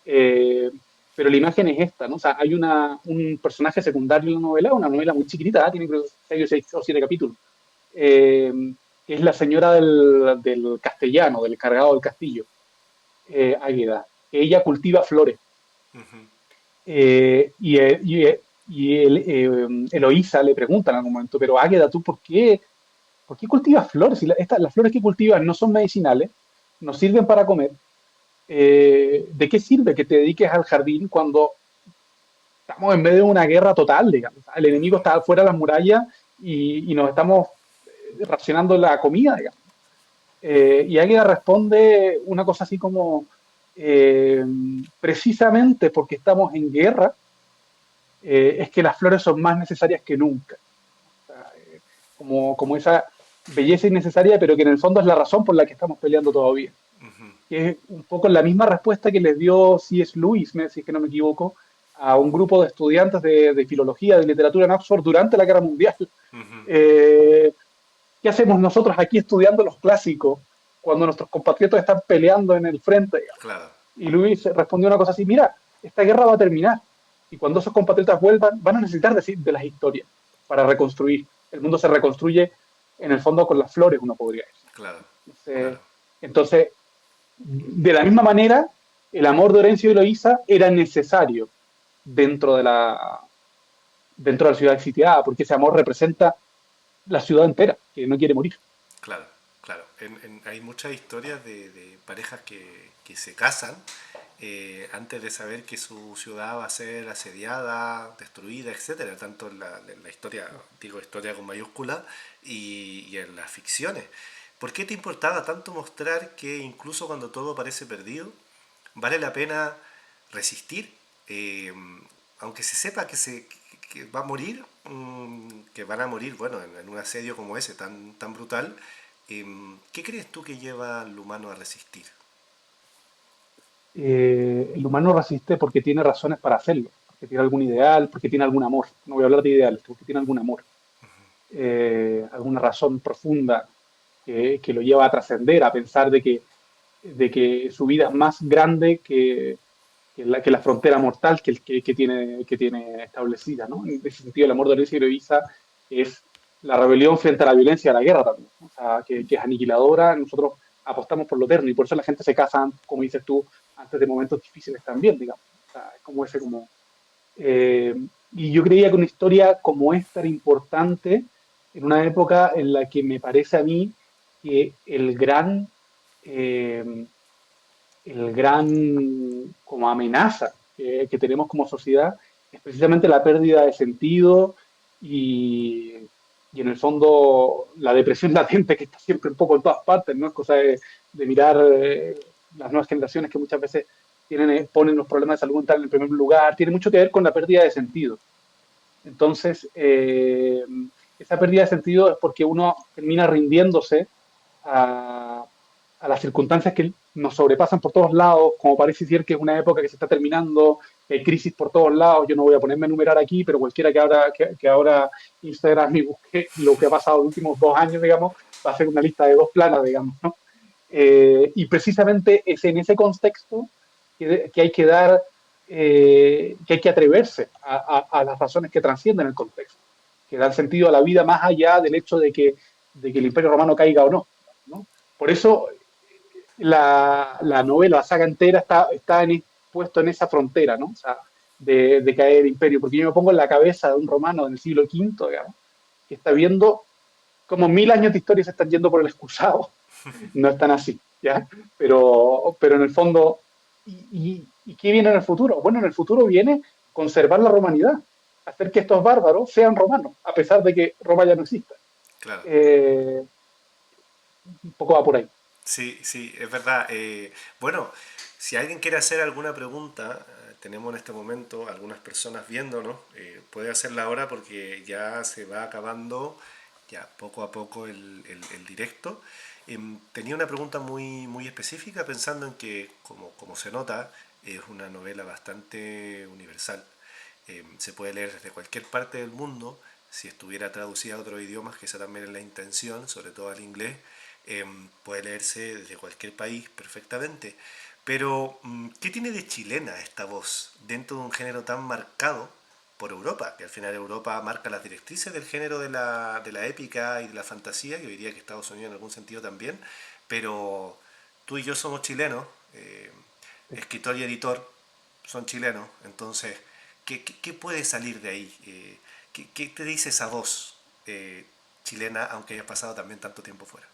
eh, pero la imagen es esta, ¿no? O sea, hay un personaje secundario en la novela, una novela muy chiquitita, tiene creo 6 o 7 capítulos, eh, que es la señora del castellano, del cargado del castillo, Águeda. Ella cultiva flores. Ujú. Y Eloísa le pregunta en algún momento, pero Águeda, ¿tú por qué cultivas flores? Si las flores que cultivas no son medicinales, no sirven para comer. ¿De qué sirve que te dediques al jardín cuando estamos en medio de una guerra total, digamos? El enemigo está fuera de las murallas y nos estamos racionando la comida, digamos. Y Águeda responde una cosa así como, eh, precisamente porque estamos en guerra, es que las flores son más necesarias que nunca. O sea, como esa belleza innecesaria, pero que en el fondo es la razón por la que estamos peleando todavía. Que es un poco la misma respuesta que les dio C.S. Lewis, si es que no me equivoco, a un grupo de estudiantes de filología, de literatura en Oxford durante la Guerra Mundial. Ujú. Eh, ¿Qué hacemos nosotros aquí estudiando los clásicos cuando nuestros compatriotas están peleando en el frente? Claro, Y Luis respondió una cosa así, mira, esta guerra va a terminar y cuando esos compatriotas vuelvan van a necesitar de las historias para reconstruir. El mundo se reconstruye en el fondo con las flores, uno podría decir. claro, Entonces, claro, entonces, de la misma manera, el amor de Horacio y Eloísa era necesario dentro de dentro de la ciudad sitiada, porque ese amor representa la ciudad entera, que no quiere morir. claro, claro. Hay muchas historias de parejas que se casan antes de saber que su ciudad va a ser asediada, destruida, etcétera, tanto en la historia, digo historia con mayúscula, y en las ficciones. ¿Por qué te importaba tanto mostrar que incluso cuando todo parece perdido, vale la pena resistir? Eh, Aunque se sepa que va a morir, que van a morir, bueno, en un asedio como ese, tan brutal, ¿qué crees tú que lleva al humano a resistir? El humano resiste porque tiene razones para hacerlo, porque tiene algún ideal, porque tiene algún amor. No voy a hablar de ideales, porque tiene algún amor, alguna razón profunda que lo lleva a trascender, a pensar de que su vida es más grande que la frontera mortal que tiene establecida, ¿no? En ese sentido, el amor de Lorenzo y Eloísa es la rebelión frente a la violencia de la guerra también, ¿no? O sea, que es aniquiladora. Nosotros apostamos por lo eterno y por eso la gente se casa, como dices tú, antes de momentos difíciles también, digamos. O sea, es como ese como... eh, y yo creía que una historia como esta era importante en una época en la que me parece a mí que eh, el gran como amenaza que tenemos como sociedad es precisamente la pérdida de sentido y, y en el fondo la depresión latente que está siempre un poco en todas partes, ¿no? Es cosa de mirar las nuevas generaciones que muchas veces ponen los problemas de salud mental en el primer lugar, tiene mucho que ver con la pérdida de sentido. Entonces, esa pérdida de sentido es porque uno termina rindiéndose a, a las circunstancias que nos sobrepasan por todos lados, como parece ser que es una época que se está terminando, que hay crisis por todos lados. Yo no voy a ponerme a enumerar aquí, pero cualquiera que ahora Instagram y busque lo que ha pasado en los últimos 2 años, digamos, va a ser una lista de 2 planas, digamos, ¿no? Y precisamente es en ese contexto que hay que dar, que hay que atreverse a las razones que trascienden el contexto, que dan sentido a la vida más allá del hecho de que el Imperio Romano caiga o no, ¿no? Por eso la novela, la saga entera está puesto en esa frontera, ¿no? O sea, de caer el imperio, porque yo me pongo en la cabeza de un romano del siglo V, digamos, que está viendo como 1000 años de historia se están yendo por el excusado. No están así, ¿ya? Pero en el fondo, ¿y qué viene en el futuro? Bueno, en el futuro viene conservar la romanidad, hacer que estos bárbaros sean romanos, a pesar de que Roma ya no exista. Claro. Eh, un poco va por ahí. Sí, sí, es verdad. Bueno, si alguien quiere hacer alguna pregunta, tenemos en este momento algunas personas viéndonos, puede hacerla ahora porque ya se va acabando ya poco a poco el directo. Tenía una pregunta muy específica pensando en que, como se nota, es una novela bastante universal. Se puede leer desde cualquier parte del mundo, si estuviera traducida a otros idiomas, que esa también es la intención, sobre todo al inglés, puede leerse desde cualquier país perfectamente. Pero, ¿qué tiene de chilena esta voz dentro de un género tan marcado por Europa? Que al final Europa marca las directrices del género de la épica y de la fantasía, yo diría que Estados Unidos en algún sentido también, pero tú y yo somos chilenos, escritor y editor son chilenos, entonces, ¿qué puede salir de ahí? ¿Qué te dice esa voz chilena, aunque hayas pasado también tanto tiempo fuera?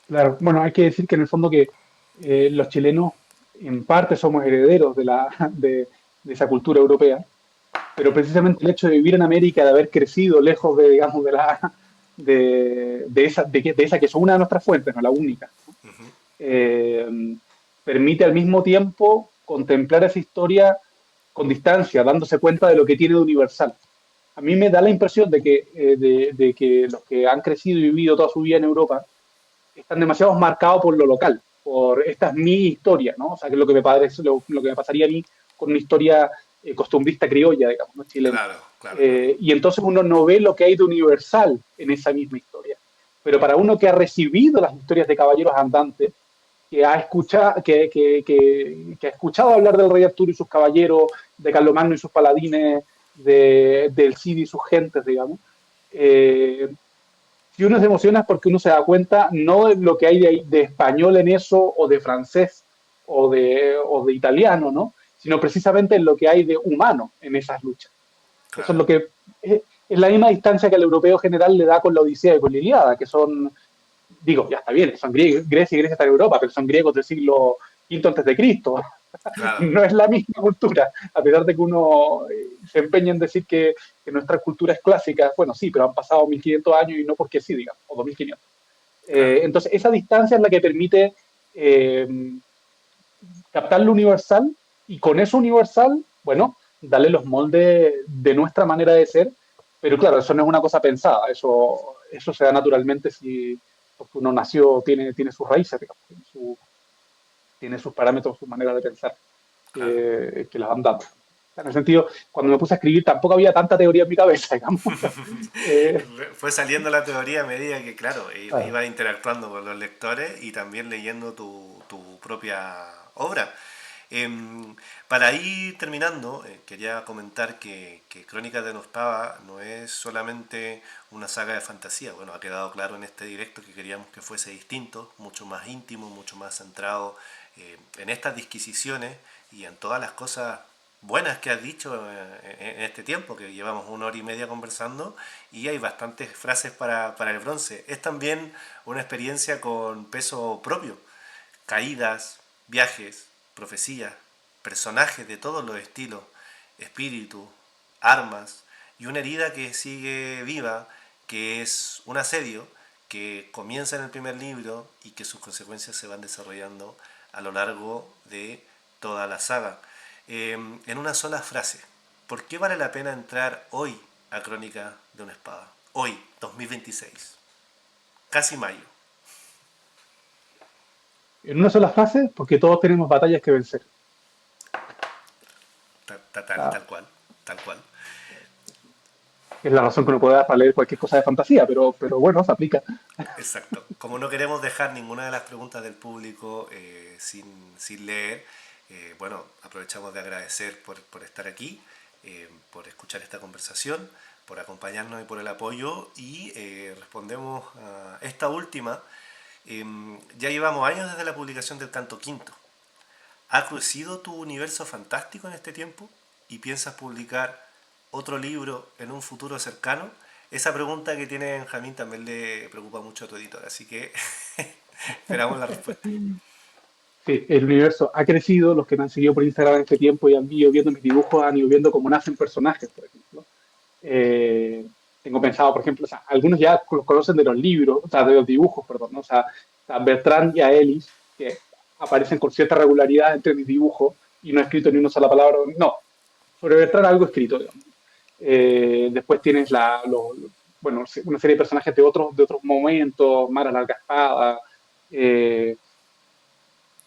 Claro, bueno, hay que decir que en el fondo que los chilenos en parte somos herederos de esa cultura europea, pero precisamente el hecho de vivir en América, de haber crecido lejos de, digamos, de esa que es una de nuestras fuentes, no la única, ¿no? Eh, Permite al mismo tiempo contemplar esa historia con distancia, dándose cuenta de lo que tiene de universal. A mí me da la impresión de que los que han crecido y vivido toda su vida en Europa están demasiado marcados por lo local, por esta es mi historia, ¿no? O sea, que es lo que me parece, lo que me pasaría a mí con una historia costumbrista criolla, digamos, ¿no? Chilena. Claro, claro, claro. Y entonces uno no ve lo que hay de universal en esa misma historia. Pero para uno que ha recibido las historias de caballeros andantes, que ha escuchado hablar del rey Arturo y sus caballeros, de Carlomagno y sus paladines, del Cid y sus gentes, digamos, eh, si uno se emociona es porque uno se da cuenta no de lo que hay de español en eso, o de francés, o de italiano, ¿no? Sino precisamente en lo que hay de humano en esas luchas. Eso es Claro. lo que es la misma distancia que el europeo general le da con la Odisea y con la Ilíada, que son, digo, ya está bien, son griegos, Grecia y Grecia está en Europa, pero son griegos del siglo V antes de Cristo. Claro. No es la misma cultura, a pesar de que uno se empeña en decir que nuestra cultura es clásica. Bueno, sí, pero han pasado 1500 años y no porque sí, digamos, o 2500. Claro. Entonces, esa distancia es la que permite eh, captar lo universal, y con eso universal, bueno, darle los moldes de nuestra manera de ser. Pero claro, eso no es una cosa pensada, eso se da naturalmente, porque uno nació, tiene sus raíces, digamos, tiene sus parámetros, sus maneras de pensar, Claro. que las han dado. En el sentido, cuando me puse a escribir tampoco había tanta teoría en mi cabeza, digamos. Eh, Fue saliendo la teoría a medida que, claro, ah, iba interactuando con los lectores y también leyendo tu propia obra. Para ir terminando, quería comentar que Crónicas de Nospava no es solamente una saga de fantasía. Bueno, ha quedado claro en este directo que queríamos que fuese distinto, mucho más íntimo, mucho más centrado en estas disquisiciones y en todas las cosas buenas que has dicho en este tiempo, que llevamos 1 hora y media conversando y hay bastantes frases para el bronce. Es también una experiencia con peso propio, caídas, viajes, profecías, personajes de todos los estilos, espíritu, armas y una herida que sigue viva, que es un asedio que comienza en el primer libro y que sus consecuencias se van desarrollando a lo largo de toda la saga. En una sola frase, ¿por qué vale la pena entrar hoy a Crónica de una Espada? Hoy, 2026, casi mayo. en una sola frase, porque todos tenemos batallas que vencer. Tal Ah, cual, tal cual. es la razón que uno puede dar para leer cualquier cosa de fantasía, pero bueno, se aplica. Exacto. Como no queremos dejar ninguna de las preguntas del público sin leer, bueno, aprovechamos de agradecer por estar aquí, por escuchar esta conversación, por acompañarnos y por el apoyo y respondemos a esta última. Ya llevamos años desde la publicación del Canto Quinto. ¿Ha crecido tu universo fantástico en este tiempo y piensas publicar otro libro en un futuro cercano? Esa pregunta que tiene Benjamín también le preocupa mucho a tu editor, así que esperamos la respuesta. Sí, el universo ha crecido. Los que me han seguido por Instagram en este tiempo y han ido viendo mis dibujos han ido viendo cómo nacen personajes, por ejemplo. Eh, Tengo pensado, por ejemplo, o sea, algunos ya los conocen de los libros, o sea, de los dibujos, perdón, ¿no? O sea, a Bertrand y a Ellis, que aparecen con cierta regularidad entre mis dibujos y no he escrito ni una sola palabra. No, sobre Bertrand algo escrito, digamos. Después tienes bueno, una serie de personajes de otros momentos, Mara Larga Espada. eh,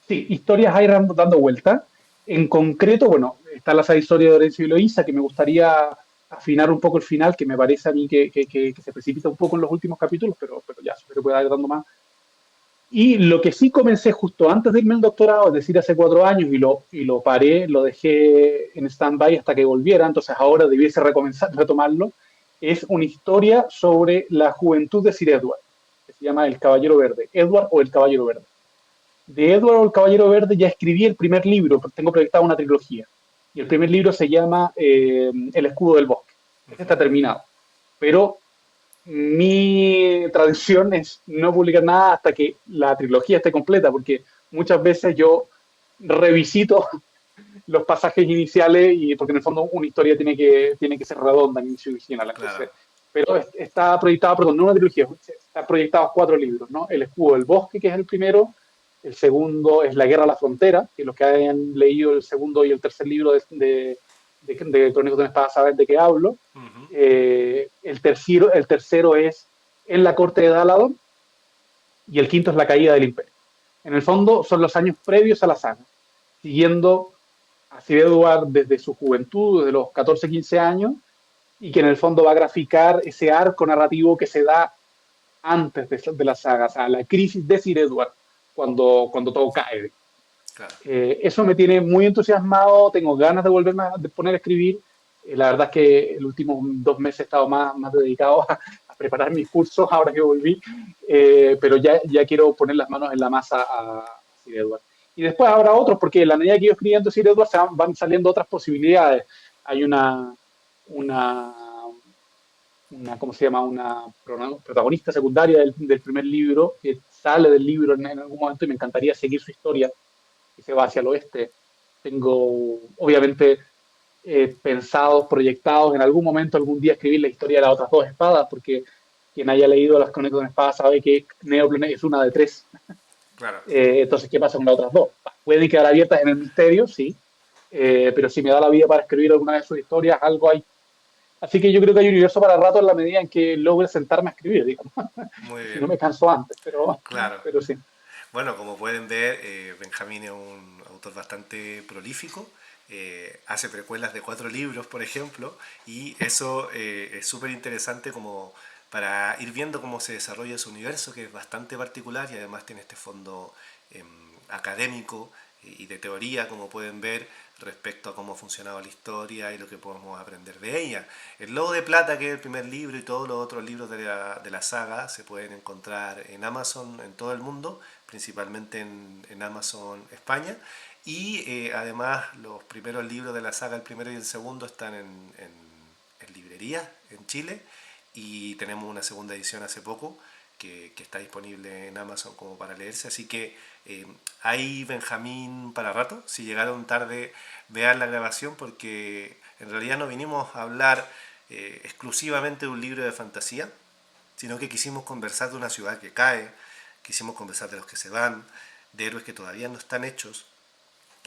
Sí, historias hay dando vuelta. En concreto, bueno, está la historia de Horacio y Eloísa, que me gustaría afinar un poco el final, que me parece a mí que se precipita un poco en los últimos capítulos, pero ya se puede ir dando más. Y lo que sí comencé justo antes de irme al doctorado, es decir, hace 4 años, y lo paré, lo dejé en stand-by hasta que volviera, entonces ahora debiese retomarlo, es una historia sobre la juventud de Sir Edward, que se llama El Caballero Verde, Edward o El Caballero Verde. De Edward el Caballero Verde ya escribí el primer libro, tengo proyectado una trilogía. Y el primer libro se llama El Escudo del Bosque. Este está terminado. Pero mi tradición es no publicar nada hasta que la trilogía esté completa, porque muchas veces yo revisito los pasajes iniciales, y porque en el fondo una historia tiene que ser redonda en inicio original. Claro. Entonces, pero está proyectado, perdón, no una trilogía, está proyectados 4 libros, ¿no? El Escudo del Bosque, que es el primero. El segundo es La Guerra a la Frontera, que los que hayan leído el segundo y el tercer libro de Crónicas de una Espada saben de qué hablo. Ujú. El tercero es En la Corte de Daladon, y el quinto es La Caída del Imperio. En el fondo son los años previos a la saga, siguiendo a Sir Edward desde su juventud, desde los 14, 15 años, y que en el fondo va a graficar ese arco narrativo que se da antes de la saga, o sea, la crisis de Sir Edward, cuando todo cae. Claro. Eso me tiene muy entusiasmado, tengo ganas de volverme a de poner a escribir. La verdad es que los últimos 2 meses he estado más dedicado a preparar mis cursos ahora que volví, pero ya quiero poner las manos en la masa a Sir Edward. Y después habrá otros, porque en la medida que yo escribiendo Sir Edward van saliendo otras posibilidades. Hay una, ¿cómo se llama? Una protagonista secundaria del primer libro que sale del libro en algún momento y me encantaría seguir su historia que se va hacia el oeste. Tengo, obviamente, pensados, proyectados en algún momento, algún día escribir la historia de las otras dos espadas, porque quien haya leído Las Crónicas de una Espada sabe que Neoplane es una de tres. Claro. Entonces, ¿qué pasa con las otras dos? Pueden quedar abiertas en el misterio, sí, pero si me da la vida para escribir alguna de sus historias, algo hay. Así que yo creo que hay universo para rato en la medida en que logre sentarme a escribir, digamos. Muy Si no bien. me canso antes, pero, Claro. pero sí. Bueno, como pueden ver, Benjamín es un autor bastante prolífico. Hace precuelas de 4 libros, por ejemplo, y eso es súper interesante como para ir viendo cómo se desarrolla su universo, que es bastante particular y además tiene este fondo em, académico y de teoría, como pueden ver, respecto a cómo ha funcionado la historia y lo que podemos aprender de ella. El Lobo de Plata, que es el primer libro, y todos los otros libros de la saga se pueden encontrar en Amazon en todo el mundo, principalmente en Amazon España. Y además los primeros libros de la saga, el primero y el segundo, están en librerías en Chile. Y tenemos una segunda edición hace poco que está disponible en Amazon como para leerse. Así que hay Benjamín para rato. Si llegaron tarde, vean la grabación porque en realidad no vinimos a hablar exclusivamente de un libro de fantasía, sino que quisimos conversar de una ciudad que cae, quisimos conversar de los que se van, de héroes que todavía no están hechos,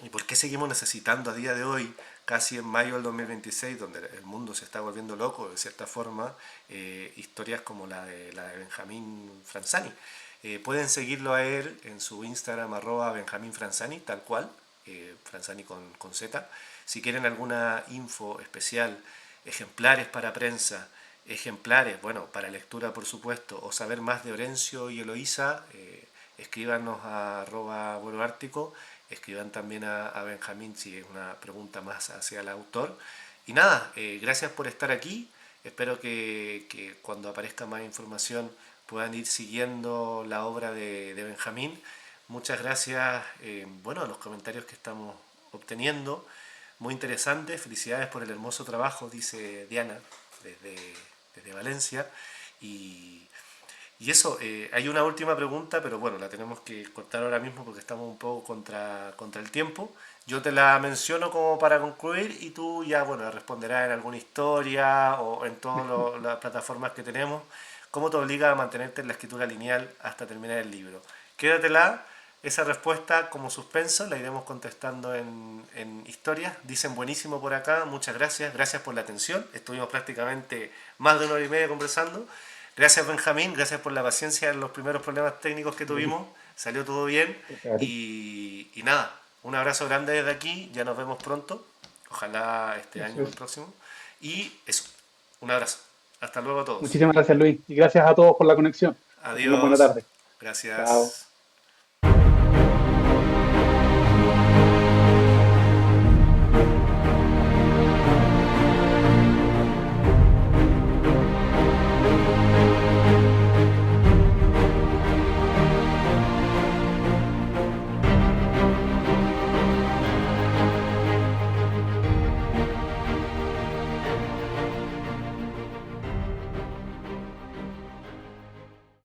y por qué seguimos necesitando a día de hoy, casi en mayo del 2026, donde el mundo se está volviendo loco de cierta forma, historias como la de Benjamín Franzani. Pueden seguirlo a él en su Instagram @Benjamín Franzani, tal cual, Franzani con Z. Si quieren alguna info especial, ejemplares para prensa, ejemplares, bueno, para lectura por supuesto, o saber más de Orencio y Eloísa, escríbanos a @vuelo ártico, escriban también a Benjamín si es una pregunta más hacia el autor. Y nada, gracias por estar aquí, espero que cuando aparezca más información puedan ir siguiendo la obra de Benjamín. Muchas gracias, bueno, a los comentarios que estamos obteniendo, muy interesantes, felicidades por el hermoso trabajo, dice Diana desde, desde Valencia. Y, y eso, hay una última pregunta, pero bueno, la tenemos que cortar ahora mismo porque estamos un poco contra el tiempo. Yo te la menciono como para concluir y tú ya, bueno, responderás en alguna historia o en todas las plataformas que tenemos. ¿Cómo te obliga a mantenerte en la escritura lineal hasta terminar el libro? Quédatela, esa respuesta como suspenso, la iremos contestando en historias. Dicen buenísimo por acá, muchas gracias, gracias por la atención. Estuvimos prácticamente más de 1 hora y media conversando. Gracias Benjamín, gracias por la paciencia en los primeros problemas técnicos que tuvimos. Salió todo bien y nada, un abrazo grande desde aquí, ya nos vemos pronto, ojalá este Eso año o el es. próximo. Y eso, un abrazo. Hasta luego a todos. Muchísimas gracias, Luis. Y gracias a todos por la conexión. Que tengan buena Adiós. tarde. Chao. Gracias.